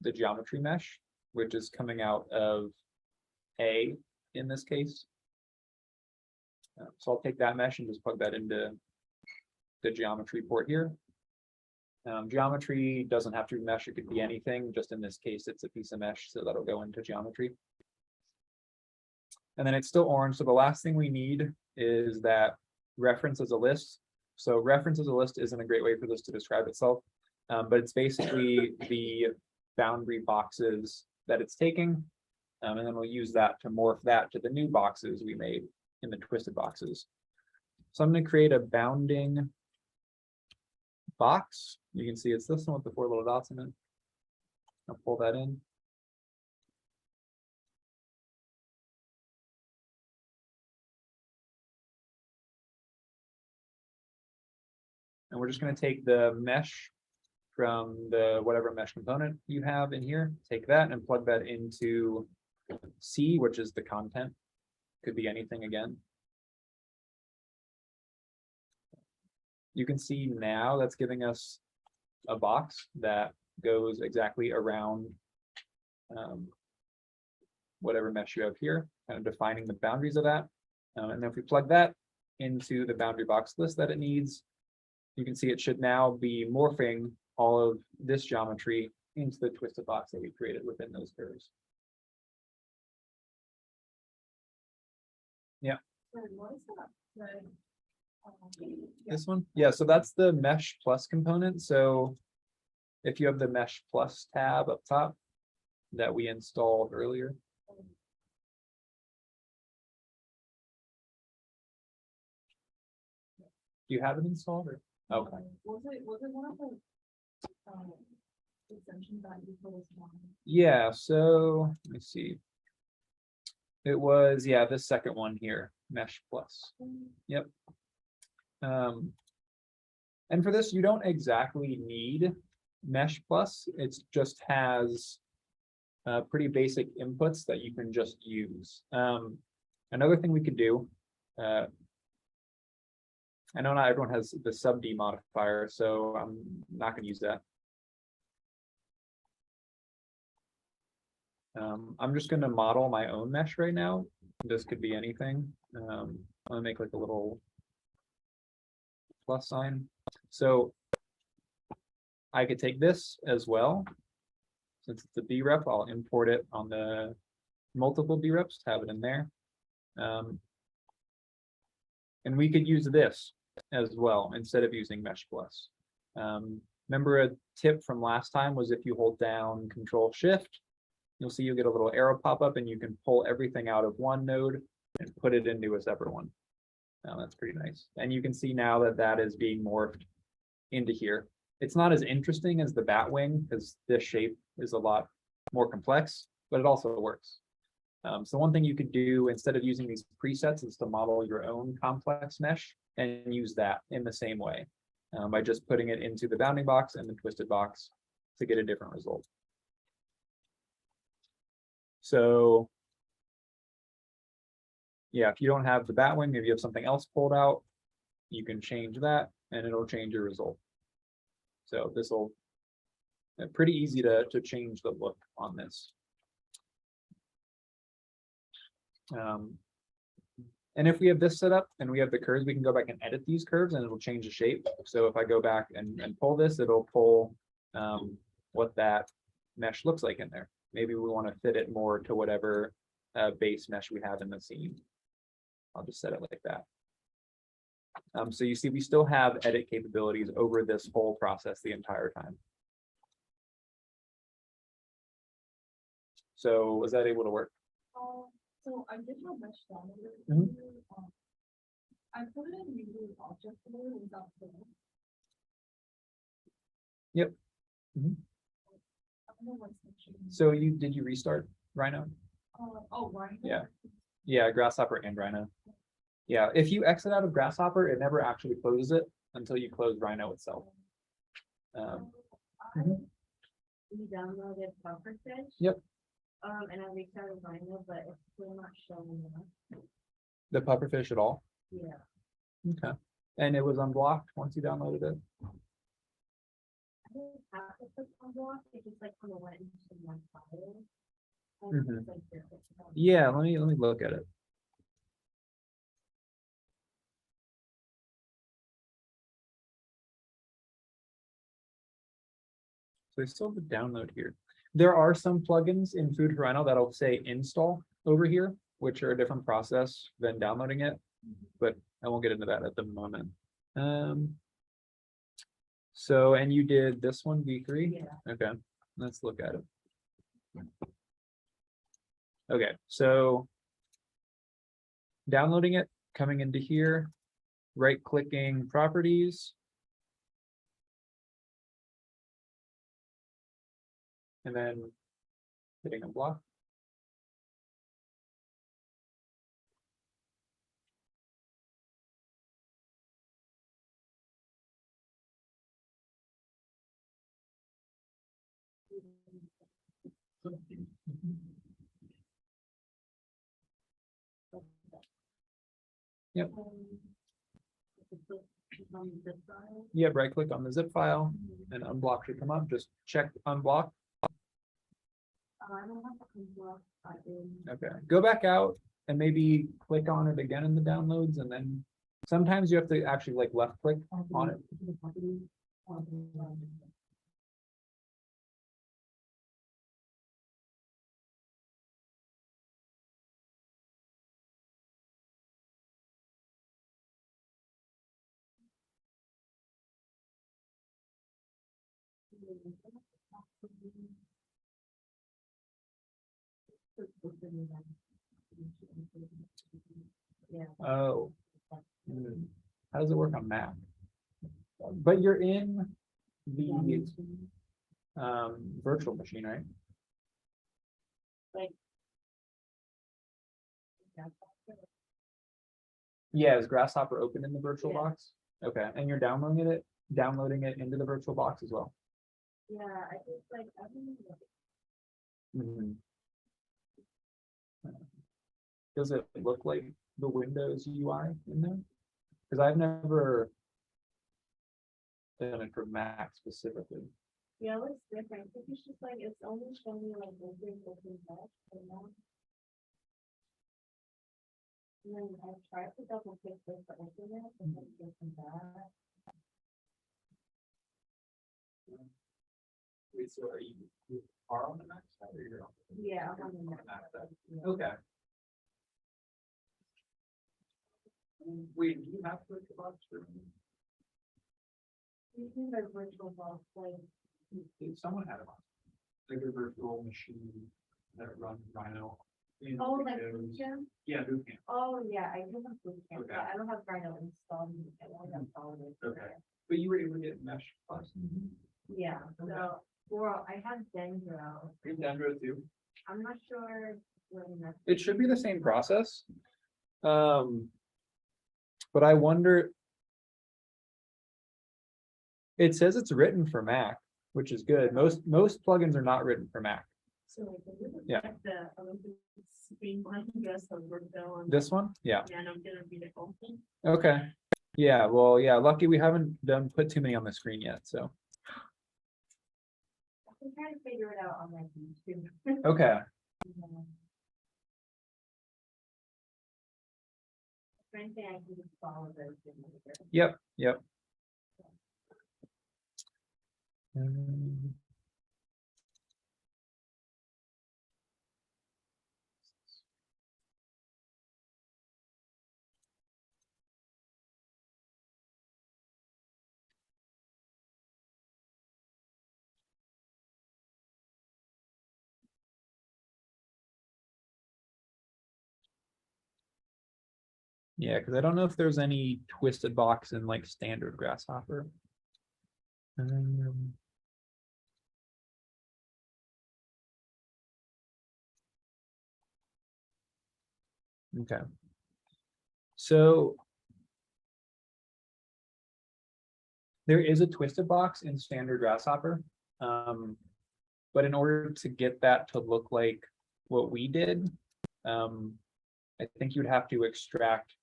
the geometry mesh, which is coming out of A in this case. So I'll take that mesh and just plug that into the geometry port here. Geometry doesn't have to be mesh, it could be anything. Just in this case, it's a piece of mesh, so that'll go into geometry. And then it's still orange, so the last thing we need is that reference as a list. So reference as a list isn't a great way for this to describe itself, but it's basically the boundary boxes that it's taking, and then we'll use that to morph that to the new boxes we made in the twisted boxes. So I'm going to create a bounding box. You can see it's this one with the 4 little dots in it. I'll pull that in. And we're just going to take the mesh from the whatever mesh component you have in here, take that and plug that into C, which is the content. Could be anything again. You can see now that's giving us a box that goes exactly around whatever mesh you have here, kind of defining the boundaries of that. And then if we plug that into the boundary box list that it needs, you can see it should now be morphing all of this geometry into the twisted box that we created within those curves. Yeah. What is that? This one? Yeah, so that's the Mesh Plus component. So if you have the Mesh Plus tab up top that we installed earlier. Do you have it installed or? Okay. Was it one of the extensions that you put us on? Yeah, so let me see. It was, yeah, this second one here, Mesh Plus. Yep. And for this, you don't exactly need Mesh Plus. It just has pretty basic inputs that you can just use. Another thing we could do, I know not everyone has the sub D modifier, so I'm not going to use that. I'm just gonna model my own mesh right now. This could be anything. I'm gonna make like a little plus sign. So I could take this as well. Since it's a B-rep, I'll import it on the multiple B-reps, have it in there. And we could use this as well instead of using Mesh Plus. Remember a tip from last time was if you hold down Control Shift, you'll see you get a little arrow pop up and you can pull everything out of one node and put it into a separate one. That's pretty nice. And you can see now that that is being morphed into here. It's not as interesting as the bat wing because this shape is a lot more complex, but it also works. So one thing you could do instead of using these presets is to model your own complex mesh and use that in the same way by just putting it into the bounding box and the twisted box to get a different result. So yeah, if you don't have the bat wing, maybe you have something else pulled out, you can change that and it'll change your result. So this will pretty easy to change the look on this. And if we have this set up and we have the curves, we can go back and edit these curves and it'll change the shape. So if I go back and pull this, it'll pull what that mesh looks like in there. Maybe we want to fit it more to whatever base mesh we have in the scene. I'll just set it like that. So you see, we still have edit capabilities over this whole process the entire time. So was that able to work? So I did my mesh download. Mhm. I put it in Weaverbird object folder without the. Yep. Mhm. I don't know what's the change. So did you restart Rhino? Oh, right. Yeah. Yeah, Grasshopper and Rhino. Yeah, if you exit out of Grasshopper, it never actually closes it until you close Rhino itself. We downloaded Pufferfish. Yep. And I restarted Rhino, but it's still not showing up. The Pufferfish at all? Yeah. Okay. And it was unblocked once you downloaded it? I didn't have to put unblock, it just like kind of went into my file. Mhm. It's like different. Yeah, let me look at it. So I still have the download here. There are some plugins in Food for Rhino that'll say install over here, which are a different process than downloading it, but I won't get into that at the moment. So, and you did this one, V3? Yeah. Okay, let's look at it. Okay, so downloading it, coming into here, right-clicking properties. And then hitting unblock. Yep. Yeah, right click on the zip file and unblock should come up. Just check unblock. I don't have to unblock. Okay, go back out and maybe click on it again in the downloads, and then sometimes you have to actually like left click on it. Yeah. Oh. How does it work on Mac? But you're in the virtual machine, right? Like. Yeah, is Grasshopper open in the virtual Yeah. box? Okay, and you're downloading it into the virtual box as well. Yeah, I think like I don't know. Mhm. Does it look like the Windows UI in there? Because I've never done it for Mac specifically. Yeah, it looks different. I think it's just like, it's only showing me like open mesh, but not. And then I tried to double click this, but I think I have to get from that. Wait, so are you are on the Mac side or you're on? Yeah, I'm on the Mac Mac. side? Yeah. Okay. Wait, do you have to box for me? Using the virtual box, like, If someone had a box, like a virtual machine that runs Rhino. in oh, like, Windows. Bootcamp? Yeah, boot camp. Oh, yeah, I do have Bootcamp, Okay. but I don't have Rhino installed. I don't have installed it. Okay. But you were able to get Mesh Plus. Yeah, Okay. so, well, I have Dendro. In Dendro too. I'm not sure when that's. It should be the same process. But I wonder. It says it's written for Mac, which is good. Most plugins are not written for Mac. So like, if you look Yeah. at the Olympic screen behind us, so we're going. This one? Yeah. Yeah, and I'm gonna read it open. Okay. Yeah, well, yeah, lucky we haven't put too many on the screen yet, so. I'm trying to figure it out on my YouTube. Okay. Trying to think I can just follow those. Yep. Um, Yeah, because I don't know if there's any twisted box in like standard Grasshopper. Okay. So there is a twisted box in standard Grasshopper. But in order to get that to look like what we did, I think you'd have to extract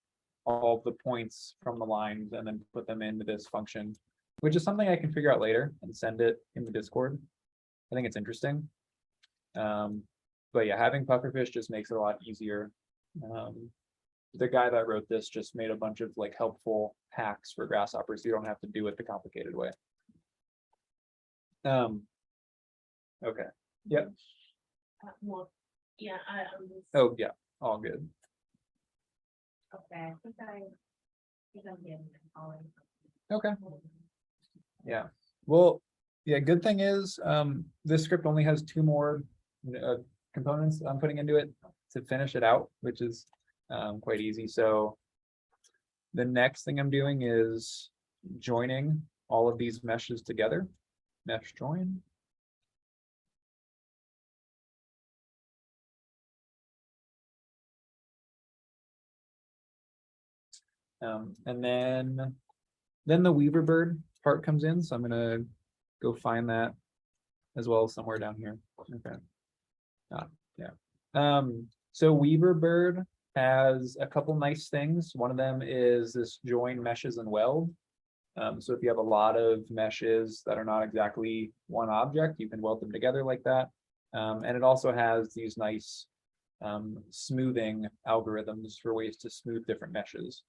all the points from the lines and then put them into this function, which is something I can figure out later and send it in the Discord. I think it's interesting. But yeah, having Pufferfish just makes it a lot easier. The guy that wrote this just made a bunch of like helpful hacks for Grasshoppers. So you don't have to do it the complicated way. Okay. Yep. Well, yeah, I'm just. Oh, yeah, all good. Okay, I think I'm getting it all. Okay. Yeah. Well, yeah, good thing is, this script only has two more components I'm putting into it to finish it out, which is quite easy. So the next thing I'm doing is joining all of these meshes together. Mesh join. And then the Weaverbird part comes in, so I'm gonna go find that as well as somewhere down here. Okay. Yeah. So Weaverbird has a couple nice things. One of them is this join meshes and weld. So if you have a lot of meshes that are not exactly one object, you can weld them together like that. And it also has these nice smoothing algorithms for ways to smooth different meshes.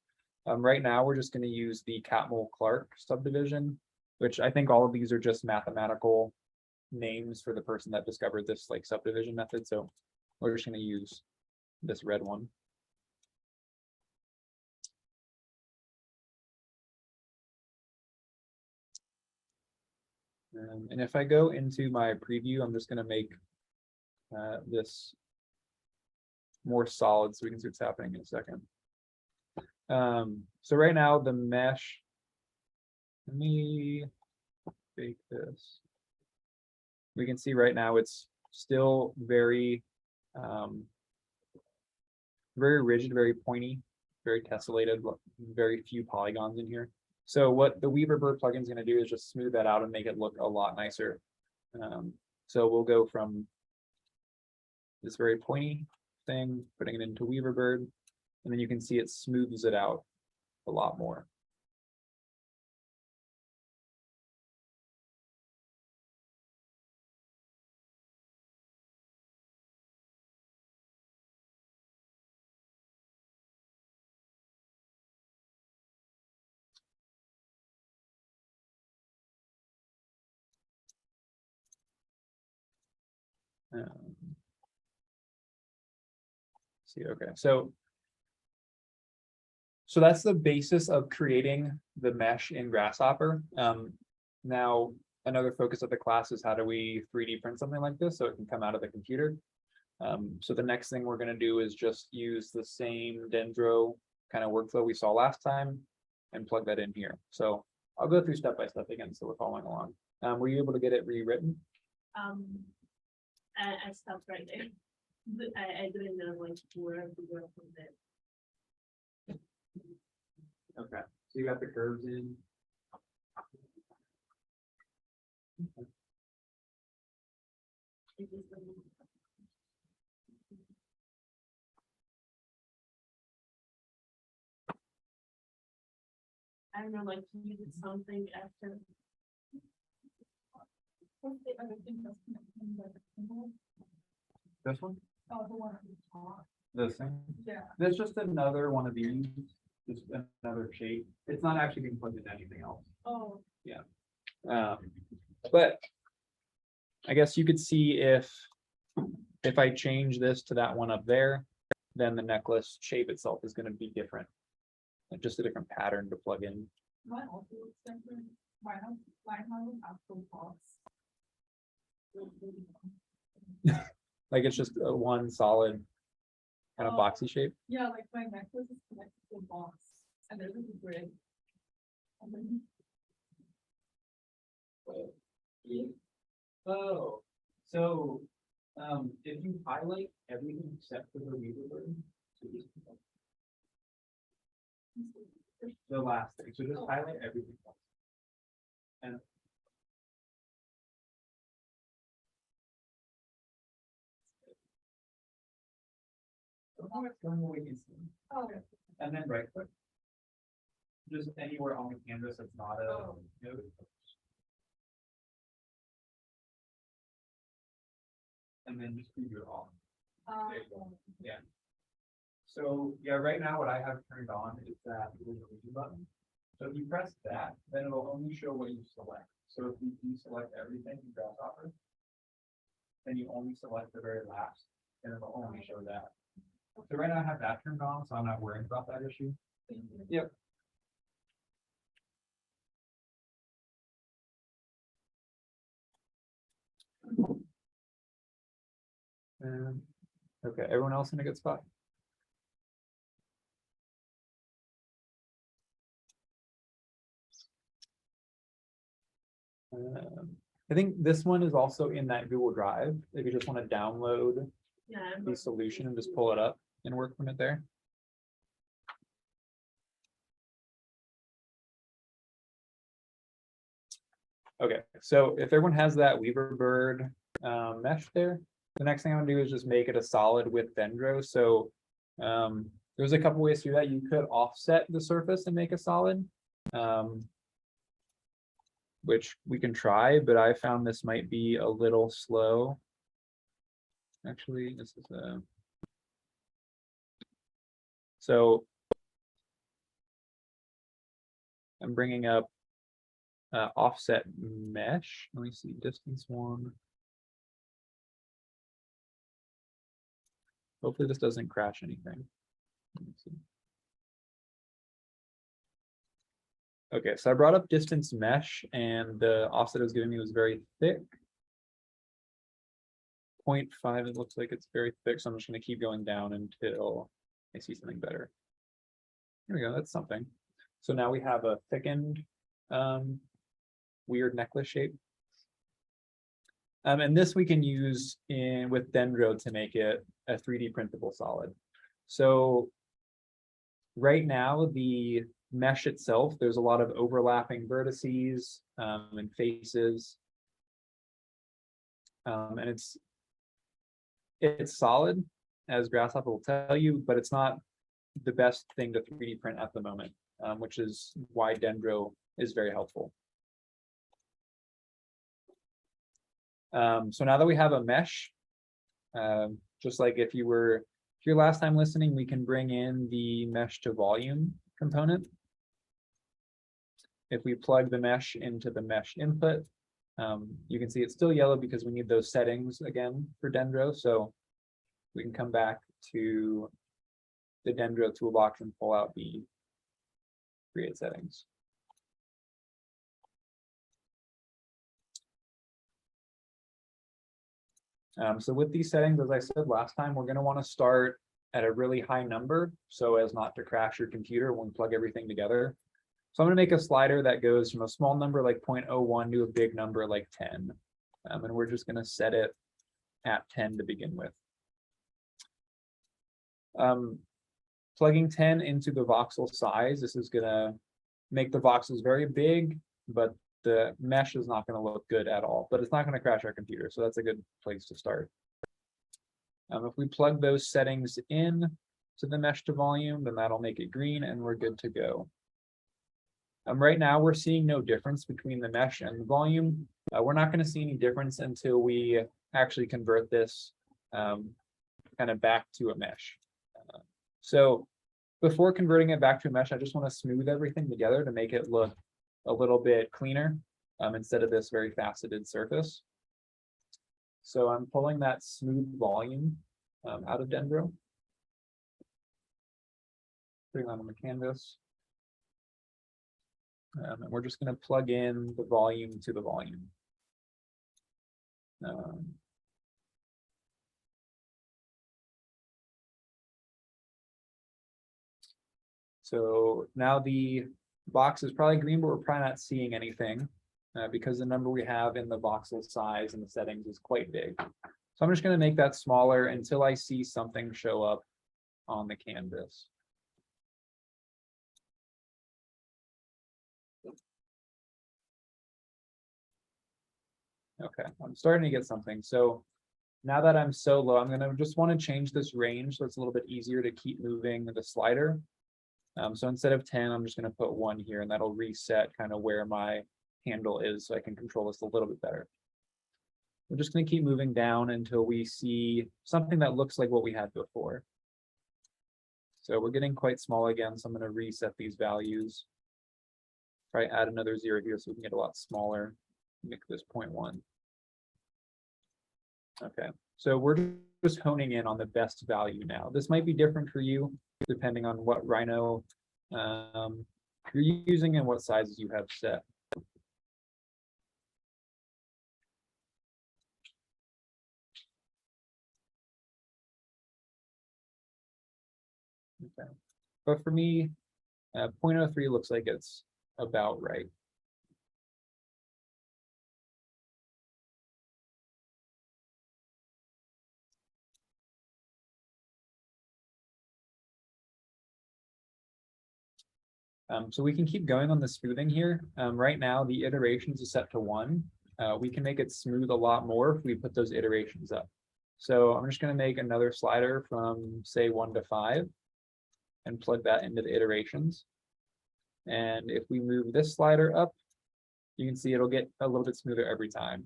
Right now, we're just going to use the Catmull-Clark subdivision, which I think all of these are just mathematical names for the person that discovered this like subdivision method. So we're just going to use this red one. And if I go into my preview, I'm just going to make this more solid so we can see what's happening in a second. So right now the mesh, let me bake this. We can see right now it's still very rigid, very pointy, very tessellated, very few polygons in here. So what the Weaverbird plugin is going to do is just smooth that out and make it look a lot nicer. So we'll go from this very pointy thing, putting it into Weaverbird, and then you can see it smooths it out a lot more. See, okay, so that's the basis of creating the mesh in Grasshopper. Now, another focus of the class is how do we 3D print something like this so it can come out of the computer. So the next thing we're going to do is just use the same Dendro kind of workflow we saw last time and plug that in here. So I'll go through step by step again so we're following along. Were you able to get it rewritten? I stopped right there. I didn't know like where to go from there. Okay, so you got the curves in. It just doesn't- I don't know, like you did something after. What's the other thing that's connecting the- This one? Oh, the one at the top. This thing? Yeah. There's just another one of these, just another shape. It's not actually being plugged into anything else. Oh, But I guess you could see if I change this to that one up there, then the necklace shape itself is going to be different. Like just a different pattern to plug in. mine also looks different. Mine has actual box. Like it's just a one solid kind of Oh. boxy shape. Yeah, like my necklace is connected to a box and there's a grid. And then Oh, so if you highlight everything except for the Weaverbird, the last thing, so just highlight everything else. And somehow it's going away instantly. Oh, And then right click. Just anywhere on the canvas that's not a node. And then just preview it all. There you go. Yeah. So yeah, right now what I have turned on is that little button. So if you press that, then it'll only show what you select. So if you deselect everything in Grasshopper, then you only select the very last, and it'll only show that. So right now I have that turned on, so I'm not worrying about that issue. Yep. Okay, everyone else in a good spot? I think this one is also in that Google Drive. If you just want to download yeah. the solution and just pull it up and work from it there. Okay, so if everyone has that Weaverbird mesh there, the next thing I'm gonna do is just make it a solid with Dendro. So there's a couple ways to do that. You could offset the surface and make a solid, which we can try, but I found this might be a little slow. Actually, this is a. So I'm bringing up offset mesh. Let me see, distance one. Hopefully this doesn't crash anything. Let me see. Okay, so I brought up distance mesh and the offset it was giving me was very thick. 0.5, it looks like it's very thick, so I'm just going to keep going down until I see something better. Here we go, that's something. So now we have a thickened weird necklace shape. And this we can use with Dendro to make it a 3D printable solid. So right now, the mesh itself, there's a lot of overlapping vertices and faces. And it's solid, as Grasshopper will tell you, but it's not the best thing to 3D print at the moment, which is why Dendro is very helpful. So now that we have a mesh, just like if you're last time listening, we can bring in the mesh to volume component. If we plug the mesh into the mesh input, You can see it's still yellow because we need those settings again for Dendro. So we can come back to the Dendro toolbox and pull out the create settings. So with these settings, as I said last time, we're going to want to start at a really high number so as not to crash your computer when we plug everything together. So I'm going to make a slider that goes from a small number like 0.01 to a big number like 10. And we're just going to set it at 10 to begin with. Plugging 10 into the voxel size, this is going to make the voxels very big, but the mesh is not going to look good at all, but it's not going to crash our computer. So that's a good place to start. If we plug those settings in to the mesh to volume, then that'll make it green and we're good to go. Right now, we're seeing no difference between the mesh and the volume. We're not going to see any difference until we actually convert this kind of back to a mesh. So before converting it back to a mesh, I just want to smooth everything together to make it look a little bit cleaner instead of this very faceted surface. So I'm pulling that smooth volume out of Dendro, putting that on the canvas. And we're just going to plug in the volume to the volume. So now the box is probably green, but we're probably not seeing anything because the number we have in the voxel size and the settings is quite big. So I'm just going to make that smaller until I see something show up on the canvas. Okay, I'm starting to get something. So now that I'm so low, I'm going to just want to change this range so it's a little bit easier to keep moving the slider. So instead of 10, I'm just going to put 1 here, and that'll reset kind of where my handle is so I can control this a little bit better. We're just going to keep moving down until we see something that looks like what we had before. So we're getting quite small again, so I'm going to reset these values. Try add another 0 here so we can get a lot smaller. Make this 0.1. Okay, so we're just honing in on the best value now. This might be different for you, depending on what Rhino you're using and what sizes you have set. Okay, but for me, 0.03 looks like it's about right. So we can keep going on the smoothing here. Right now, the iterations is set to 1. We can make it smooth a lot more if we put those iterations up. So I'm just going to make another slider from, say, 1 to 5 and plug that into the iterations. And if we move this slider up, you can see it'll get a little bit smoother every time.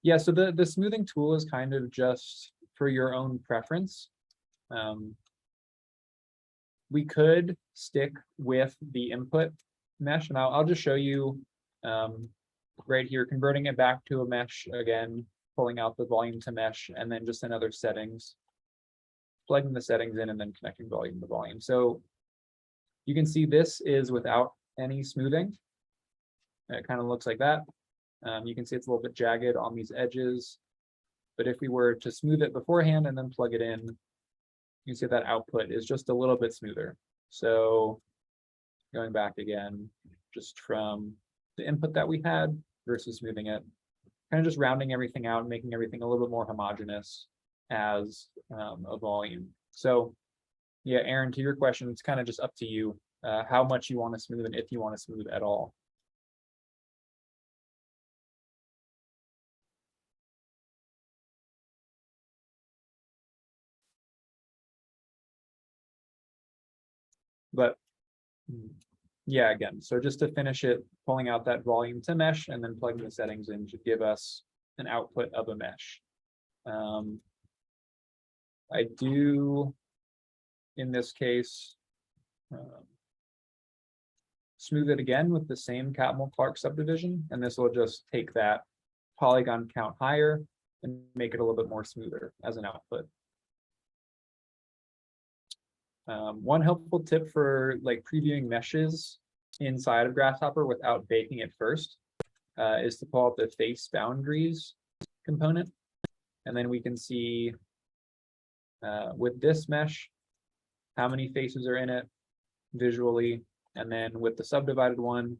Yeah, so the smoothing tool is kind of just for your own preference. We could stick with the input mesh, and I'll just show you right here, converting it back to a mesh again, pulling out the volume to mesh, and then just in other settings, plugging the settings in and then connecting volume to volume. So you can see this is without any smoothing. It kind of looks like that. You can see it's a little bit jagged on these edges, but if we were to smooth it beforehand and then plug it in, you can see that output is just a little bit smoother. So going back again, just from the input that we had versus smoothing it, kind of just rounding everything out and making everything a little bit more homogeneous as a volume. So yeah, Aaron, to your question, it's kind of just up to you how much you want to smooth and if you want to smooth at all. But yeah, again, so just to finish it, pulling out that volume to mesh and then plugging the settings in should give us an output of a mesh. I do, in this case, smooth it again with the same Catmull Clark subdivision, and this will just take that polygon count higher and make it a little bit more smoother as an output. One helpful tip for like previewing meshes inside of Grasshopper without baking it first is to pull out the face boundaries component. And then we can see with this mesh, how many faces are in it visually. And then with the subdivided one,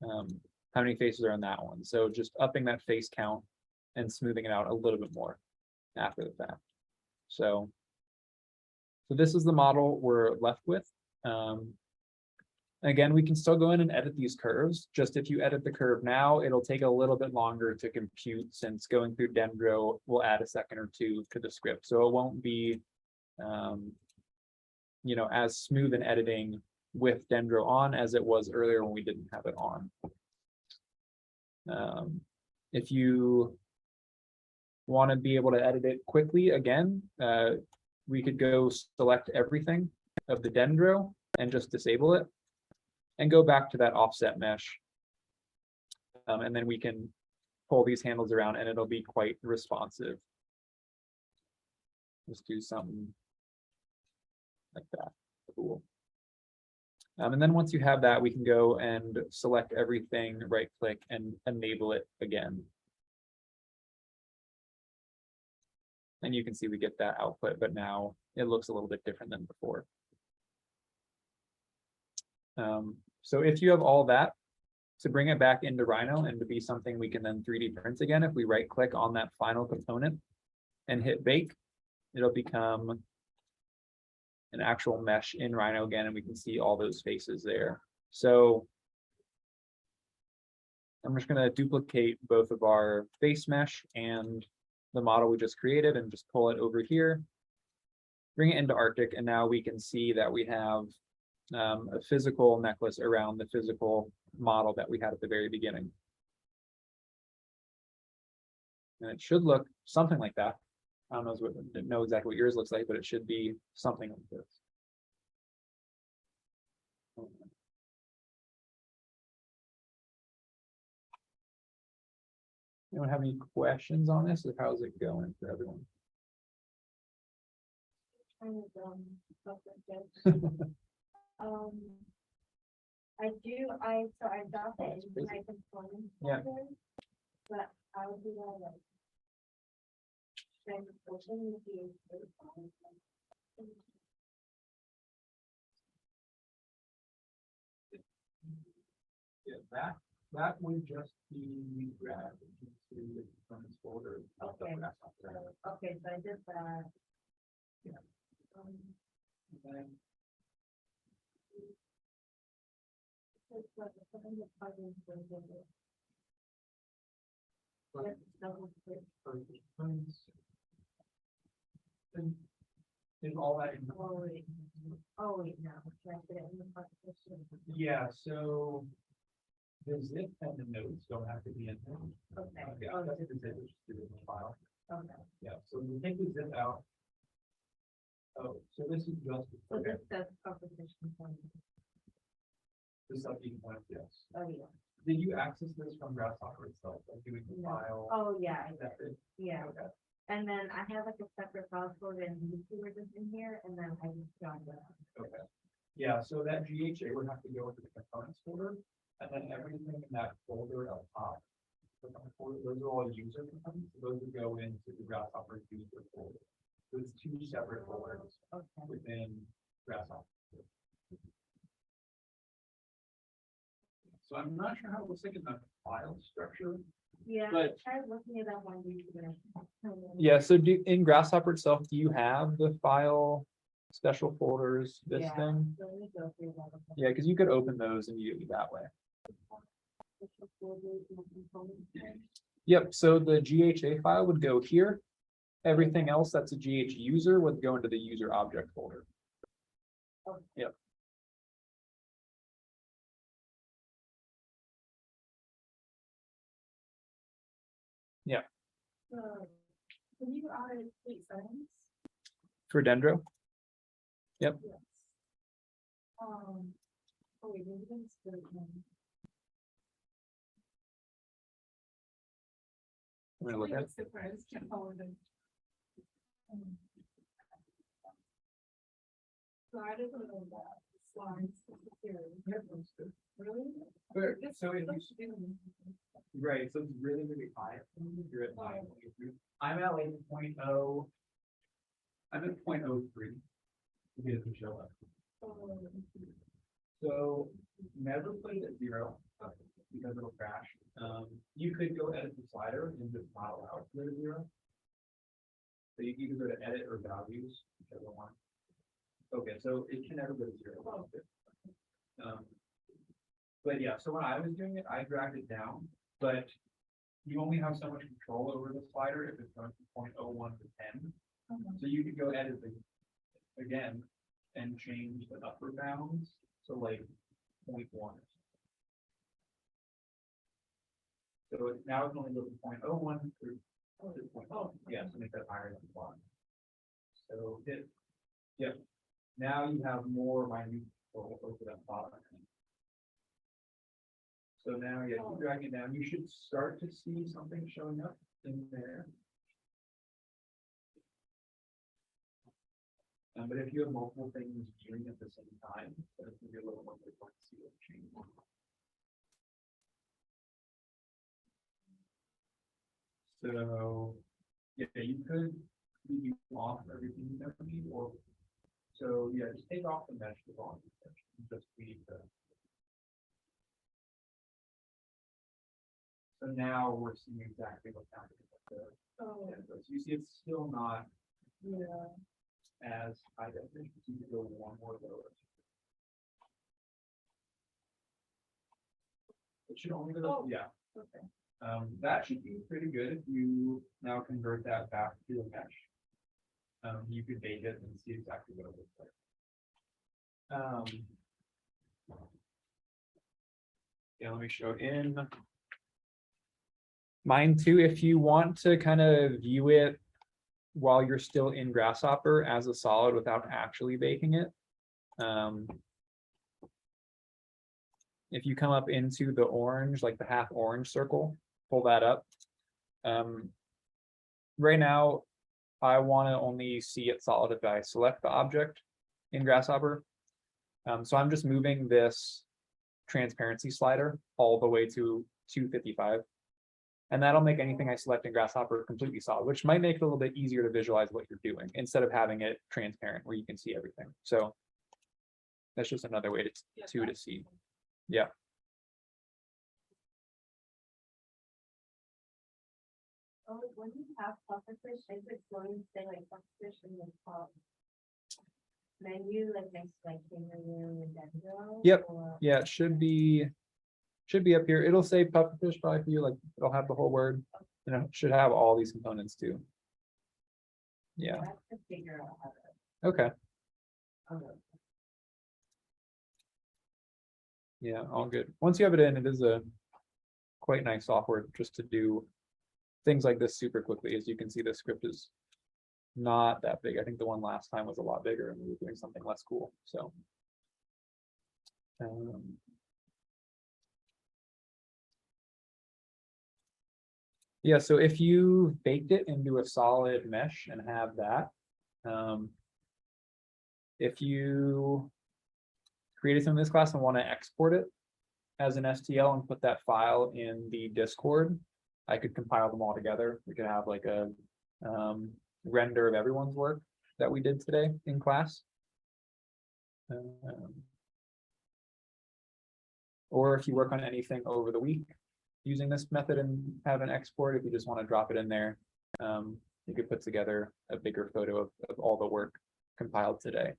how many faces are in that one. So just upping that face count and smoothing it out a little bit more after the fact. So this is the model we're left with. Again, we can still go in and edit these curves. Just if you edit the curve now, it'll take a little bit longer to compute since going through Dendro will add a second or two to the script. So it won't be, you know, as smooth in editing with Dendro on as it was earlier when we didn't have it on. If you want to be able to edit it quickly again, we could go select everything of the Dendro and just disable it and go back to that offset mesh. And then we can pull these handles around and it'll be quite responsive. Let's do something like that. Cool. And then once you have that, we can go and select everything, right click and enable it again. And you can see we get that output, but now it looks a little bit different than before. So if you have all that, to bring it back into Rhino and to be something we can then 3D print again, if we right click on that final component and hit bake, it'll become an actual mesh in Rhino again, and we can see all those faces there. So I'm just going to duplicate both of our face mesh and the model we just created and just pull it over here, bring it into Arctic, and now we can see that we have a physical necklace around the physical model that we had at the very beginning. And it should look something like that. I don't know exactly what yours looks like, but it should be something like this. Anyone have any questions on this, or how's it going for everyone? So I got the inside component. Yeah. But I would do that like. Then open the Yeah, that would just be grabbed into the components folder. Of the Okay. Grasshopper. Okay, so I did that. Yeah. Um, And then it's like a seven to five inch version. Right. Yep, double click. for the components. And is all that in? Oh, wait, no, can I put it in the partition? Yeah, so the zip and the nodes don't have to be in there. Okay. Yeah, that's the zip, which is the file. Okay, Yeah, so we take the zip out. Oh, so this is just, so okay, this says Pufferfish component. this subject point, yes. Oh, yeah. Did you access this from Grasshopper itself, like doing the No. file? Oh, yeah, I did. Separate? Yeah. Okay. And then I have like a separate file folder and these two were just in here, and then I just joined them. Okay. Yeah, so that GHA would have to go into the components folder, and then everything in that folder up top. Those are all user components, so those would go into the Grasshopper user folder. So it's two separate folders Okay. within Grasshopper. So I'm not sure how it looks like in the file structure. Yeah, I But- tried looking it up on YouTube. Yeah, so in Grasshopper itself, do you have the file special folders, this Yeah. thing? So let me go through that. Yeah, because you could open those immediately that way. Yep, so the GHA file would go here. Everything else that's a GH user would go into the user object folder. Okay. Yep. Yeah, So, can you add 8 settings? for Dendro. Yes. Um, Oh, wait, maybe that's the, I'm gonna look at. what's the price? Oh, the- Slide it a little bit. Slides. Really? So if you, right, so it's really, really high. You're at 9.3. I'm at like 0.0. I'm at 0.03. To get it to show up. So never put it at 0 because it'll crash. You could go edit the slider and just not allow it to go to 0. So you can either go to edit or values, whichever one. Okay, so it can never go to 0. But yeah, so when I was doing it, I dragged it down, but you only have so much control over the slider if it's going from 0.01 to 10. So you could go edit it again and change the upper bounds to like 0.1. So now it's only going from 0.01 through 0.0. Yeah, so make that higher than 1. So it, yep. Now you have more minute control over that bottom. So now, yeah, keep dragging it down. You should start to see something showing up in there. But if you have multiple things viewing at the same time, then it's gonna be a little more difficult to see what change. So, yeah, you could leave off everything you never need, or so yeah, just take off the mesh with all the mesh, and just leave the. So now we're seeing exactly what's happening with the. Oh, So you see, it's still not yeah. as high definition. So you can go one more lower. It should only go, Oh. yeah. Okay. That should be pretty good if you now convert that back to a mesh. You could bake it and see exactly what it looks like. Yeah, let me show in. Mine too, if you want to kind of view it while you're still in Grasshopper as a solid without actually baking it. If you come up into the orange, like the half orange circle, pull that up. Right now, I want to only see it solid if I select the object in Grasshopper. So I'm just moving this transparency slider all the way to 255. And that'll make anything I select in Grasshopper completely solid, which might make it a little bit easier to visualize what you're doing instead of having it transparent where you can see everything. So that's just another way to see. Yeah. Oh, when you have pufferfish, is it going to say like pufferfish in the top menu, like next to like kangaroo and dendro? Yep. Or- Yeah, it should be up here. It'll say pufferfish probably for you, like it'll have the whole word. You know, it should have all these components too. Yeah, I have to figure out how to. okay. Oh, Yeah, all good. Once you have it in, it is a quite nice software just to do things like this super quickly. As you can see, the script is not that big. I think the one last time was a lot bigger and we were doing something less cool. So yeah, so if you baked it into a solid mesh and have that, if you created some of this class and want to export it as an STL and put that file in the Discord, I could compile them all together. We could have like a render of everyone's work that we did today in class. Or if you work on anything over the week using this method and have an export, if you just want to drop it in there, you could put together a bigger photo of all the work compiled today.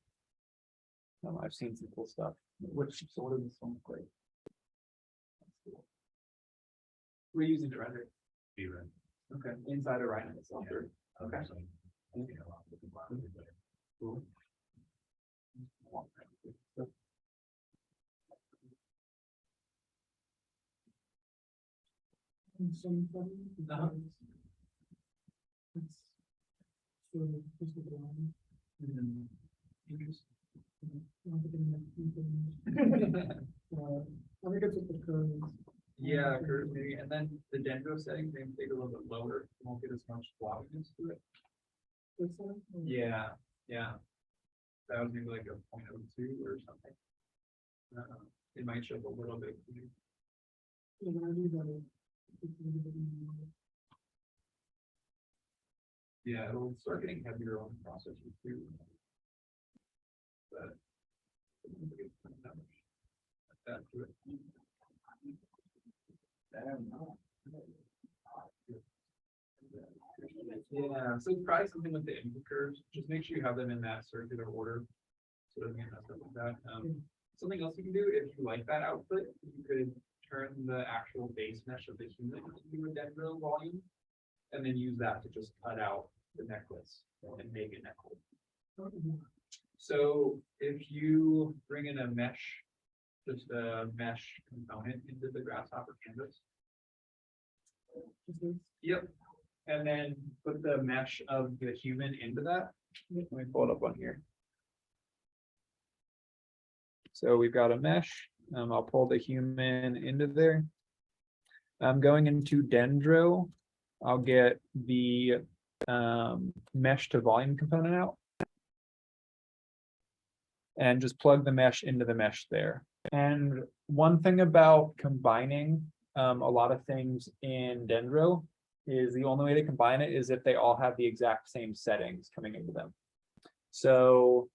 I've seen some cool stuff. So what does this one look like? We're using to render. Okay, inside of Rhino itself. Okay. Cool. Interesting. Yeah, curves maybe, and then the Dendro settings, maybe take a little bit lower, you won't get as much blockiness to it. Yeah, yeah. That was maybe like a 0.02 or something. It might show up a little bit. Yeah, it'll start getting heavier on the processor too. But. That to it. Yeah, so try something with the input curves, just make sure you have them in that circular order. So it doesn't get messed up like that. Something else you can do, if you like that output, you could turn the actual base mesh of the human into a Dendro volume. And then use that to just cut out the necklace and make a necklace. So if you bring in a mesh, just a mesh component into the grasshopper canvas. Yep. And then put the mesh of the human into that. Let me pull it up on here. So we've got a mesh. I'll pull the human into there. I'm going into Dendro. I'll get the mesh to volume component out. And just plug the mesh into the mesh there. And one thing about combining a lot of things in Dendro is the only way to combine it is if they all have the exact same settings coming into them. So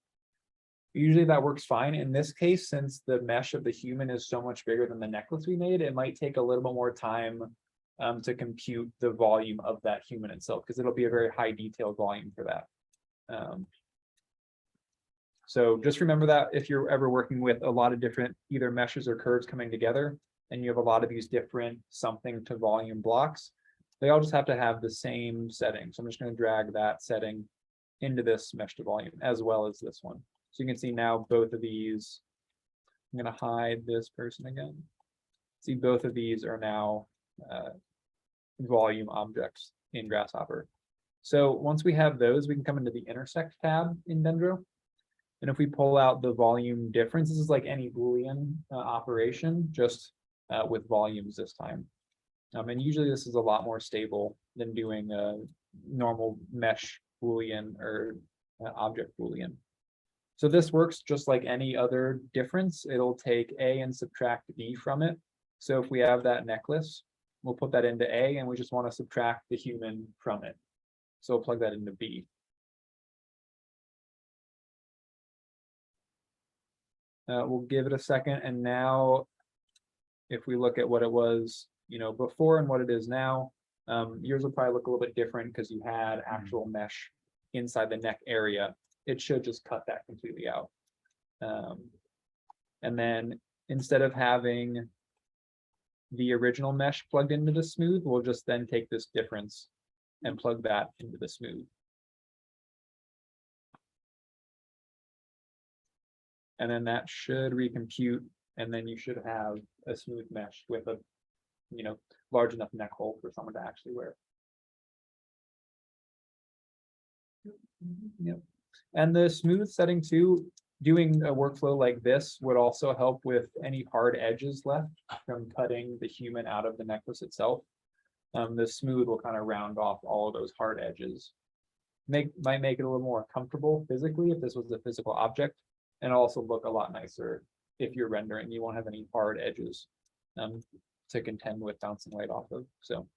usually that works fine. In this case, since the mesh of the human is so much bigger than the necklace we made, it might take a little bit more time to compute the volume of that human itself, because it'll be a very high detailed volume for that. So just remember that if you're ever working with a lot of different either meshes or curves coming together, and you have a lot of these different something to volume blocks, they all just have to have the same setting. So I'm just going to drag that setting into this mesh to volume as well as this one. So you can see now both of these, I'm going to hide this person again. See, both of these are now volume objects in Grasshopper. So once we have those, we can come into the intersect tab in Dendro. And if we pull out the volume difference, this is like any Boolean operation, just with volumes this time. And usually this is a lot more stable than doing a normal mesh Boolean or object Boolean. So this works just like any other difference. It'll take A and subtract B from it. So if we have that necklace, we'll put that into A and we just want to subtract the human from it. So we'll plug that into B. We'll give it a second, and now if we look at what it was, before and what it is now, yours will probably look a little bit different because you had actual mesh inside the neck area. It should just cut that completely out. And then instead of having the original mesh plugged into the smooth, we'll just then take this difference and plug that into the smooth. And then that should recompute, and then you should have a smooth mesh with a, large enough neck hole for someone to actually wear. Yep. And the smooth setting too, doing a workflow like this would also help with any hard edges left from cutting the human out of the necklace itself. The smooth will kind of round off all of those hard edges. Might make it a little more comfortable physically if this was a physical object. And also look a lot nicer if you're rendering. You won't have any hard edges to contend with bouncing light off of. So.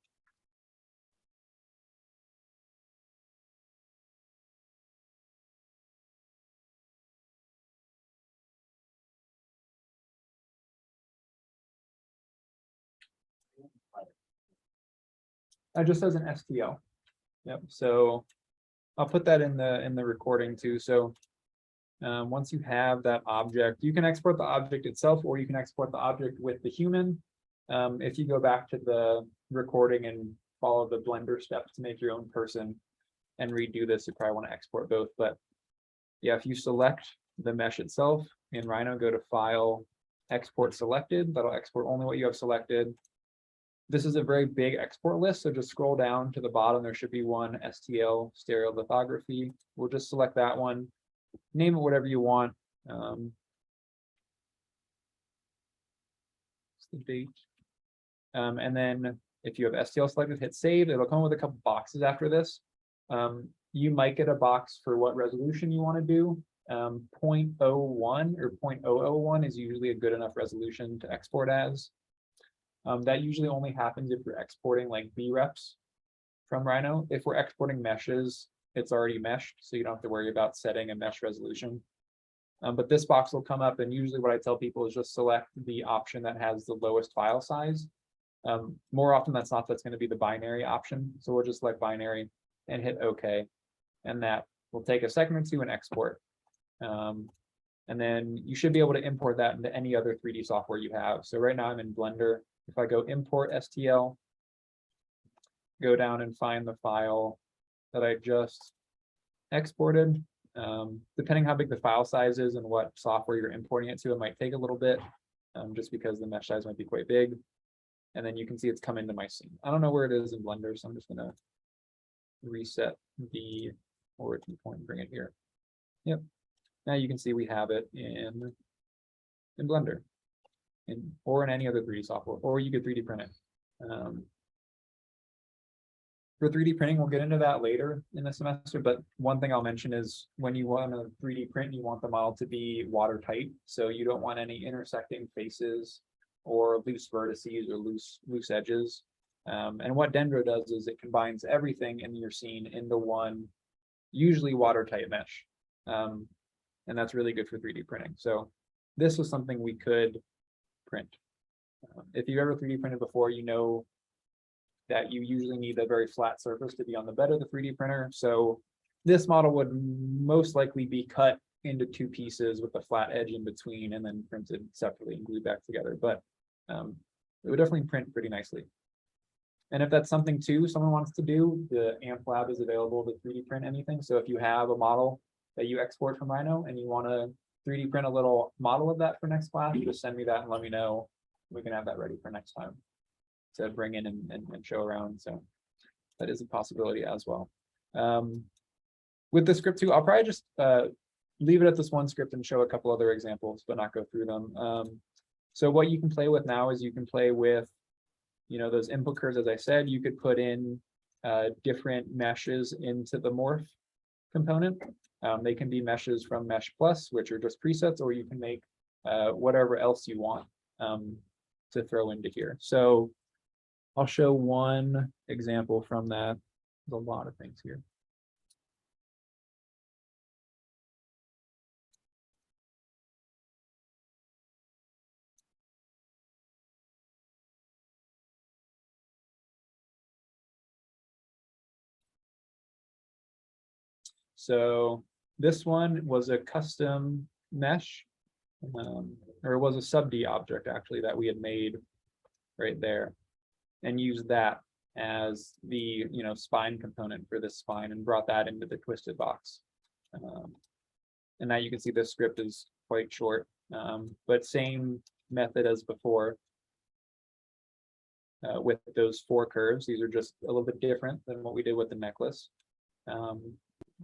Just as an STL. Yep. So I'll put that in the recording too. So. Once you have that object, you can export the object itself, or you can export the object with the human. If you go back to the recording and follow the Blender steps to make your own person and redo this, you probably want to export both. But yeah, if you select the mesh itself in Rhino, go to File, Export Selected. That'll export only what you have selected. This is a very big export list, so just scroll down to the bottom. There should be one STL stereolithography. We'll just select that one. Name it whatever you want. What's the date? And then if you have STL selected, hit save. It'll come with a couple boxes after this. You might get a box for what resolution you want to do. 0.01 or 0.001 is usually a good enough resolution to export as. That usually only happens if you're exporting like VREPs from Rhino. If we're exporting meshes, it's already meshed, so you don't have to worry about setting a mesh resolution. But this box will come up, and usually what I tell people is just select the option that has the lowest file size. More often than not, that's going to be the binary option. So we'll just select binary and hit OK. And that will take a second or two and export. And then you should be able to import that into any other 3D software you have. So right now I'm in Blender. If I go import STL, go down and find the file that I just exported. Depending how big the file size is and what software you're importing it to, it might take a little bit, just because the mesh size might be quite big. And then you can see it's come into my scene. I don't know where it is in Blender, so I'm just gonna reset the origin point and bring it here. Yep. Now you can see we have it in Blender, or in any other 3D software, or you could 3D print it. For 3D printing, we'll get into that later in the semester, but one thing I'll mention is when you want to 3D print, you want the model to be watertight, so you don't want any intersecting faces or loose vertices or loose edges. And what Dendro does is it combines everything in your scene into one, usually watertight mesh. And that's really good for 3D printing. So this was something we could print. If you've ever 3D printed before, you know that you usually need a very flat surface to be on the bed of the 3D printer. So this model would most likely be cut into two pieces with a flat edge in between and then printed separately and glued back together. But it would definitely print pretty nicely. And if that's something too someone wants to do, the AMP lab is available to 3D print anything. So if you have a model that you export from Rhino and you want to 3D print a little model of that for next class, just send me that and let me know. We can have that ready for next time to bring in and show around. So that is a possibility as well. With the script too, I'll probably just leave it at this one script and show a couple other examples, but not go through them. So what you can play with now is you can play with, those input curves. As I said, you could put in different meshes into the morph component. They can be meshes from Mesh Plus, which are just presets, or you can make whatever else you want to throw into here. So I'll show one example from that. There's a lot of things here. So this one was a custom mesh, or it was a sub-D object actually that we had made right there, and used that as the spine component for this spine and brought that into the twisted box. And now you can see this script is quite short, but same method as before. With those 4 curves, these are just a little bit different than what we did with the necklace.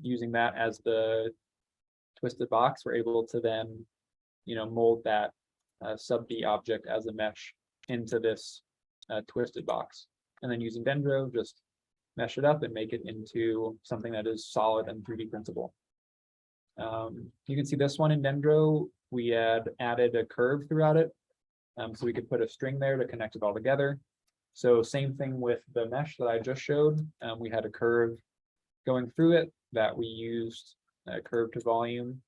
Using that as the twisted box, we're able to then, mold that sub-D object as a mesh into this twisted box. And then using Dendro, just mesh it up and make it into something that is solid and 3D printable. You can see this one in Dendro, we had added a curve throughout it. So we could put a string there to connect it all together. So same thing with the mesh that I just showed. We had a curve going through it that we used curve to volume,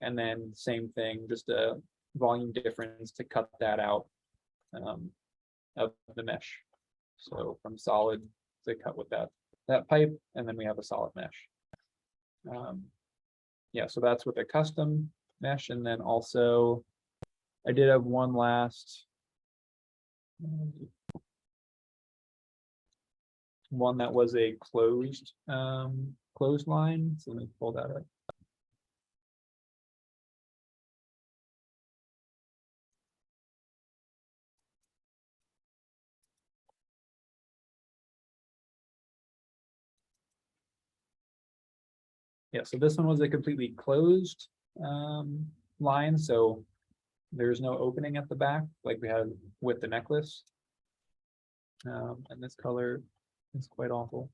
and then same thing, just a volume difference to cut that out of the mesh. So from solid to cut with that pipe, and then we have a solid mesh. Yeah, so that's with a custom mesh. And then also I did have one last one that was a closed line. So let me pull that up. Yeah, so this one was a completely closed line, so there's no opening at the back like we had with the necklace. And this color is quite awful.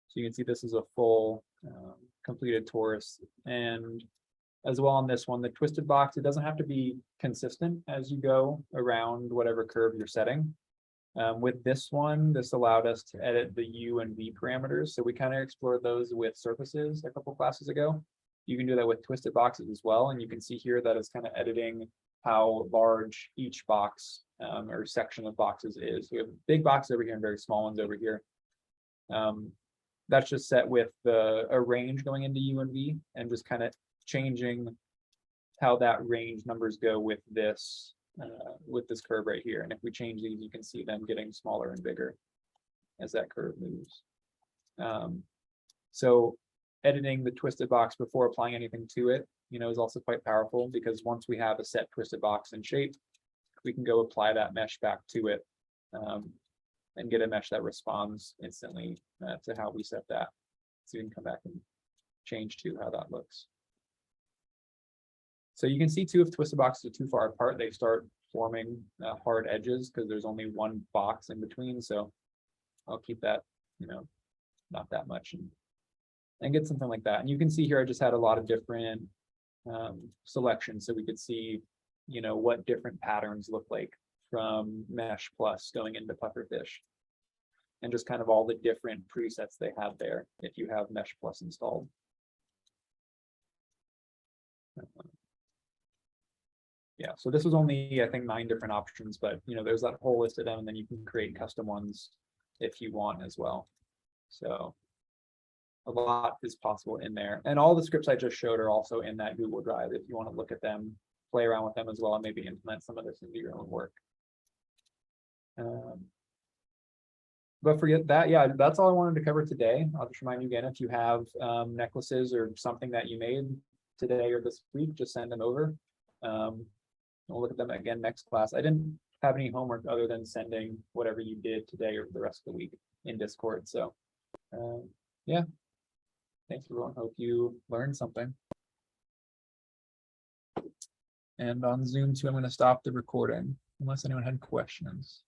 So you can see this is a full completed torus. And as well on this one, the twisted box, it doesn't have to be consistent as you go around whatever curve you're setting. With this one, this allowed us to edit the U and V parameters. So we kind of explored those with surfaces a couple classes ago. You can do that with twisted boxes as well. And you can see here that it's kind of editing how large each box or section of boxes is. We have big boxes over here and very small ones over here. That's just set with a range going into U and V and just kind of changing how that range numbers go with this curve right here. And if we change these, you can see them getting smaller and bigger as that curve moves. So editing the twisted box before applying anything to it, is also quite powerful, because once we have a set twisted box in shape, we can go apply that mesh back to it and get a mesh that responds instantly to how we set that. So you can come back and change to how that looks. So you can see too, if twisted boxes are too far apart, they start forming hard edges because there's only one box in between. So I'll keep that, not that much and get something like that. And you can see here, I just had a lot of different selections. So we could see, what different patterns look like from Mesh Plus going into Pufferfish. And just kind of all the different presets they have there if you have Mesh Plus installed. Yeah, so this was only, I think, 9 different options, but there's that whole list of them, and then you can create custom ones if you want as well. So a lot is possible in there. And all the scripts I just showed are also in that Google Drive if you want to look at them, play around with them as well, and maybe implement some of this into your own work. But forget that, yeah, that's all I wanted to cover today. I'll just remind you again, if you have necklaces or something that you made today or this week, just send them over. We'll look at them again next class. I didn't have any homework other than sending whatever you did today or the rest of the week in Discord. So yeah, thanks everyone. Hope you learned something. And on Zoom too, I'm going to stop the recording unless anyone had questions.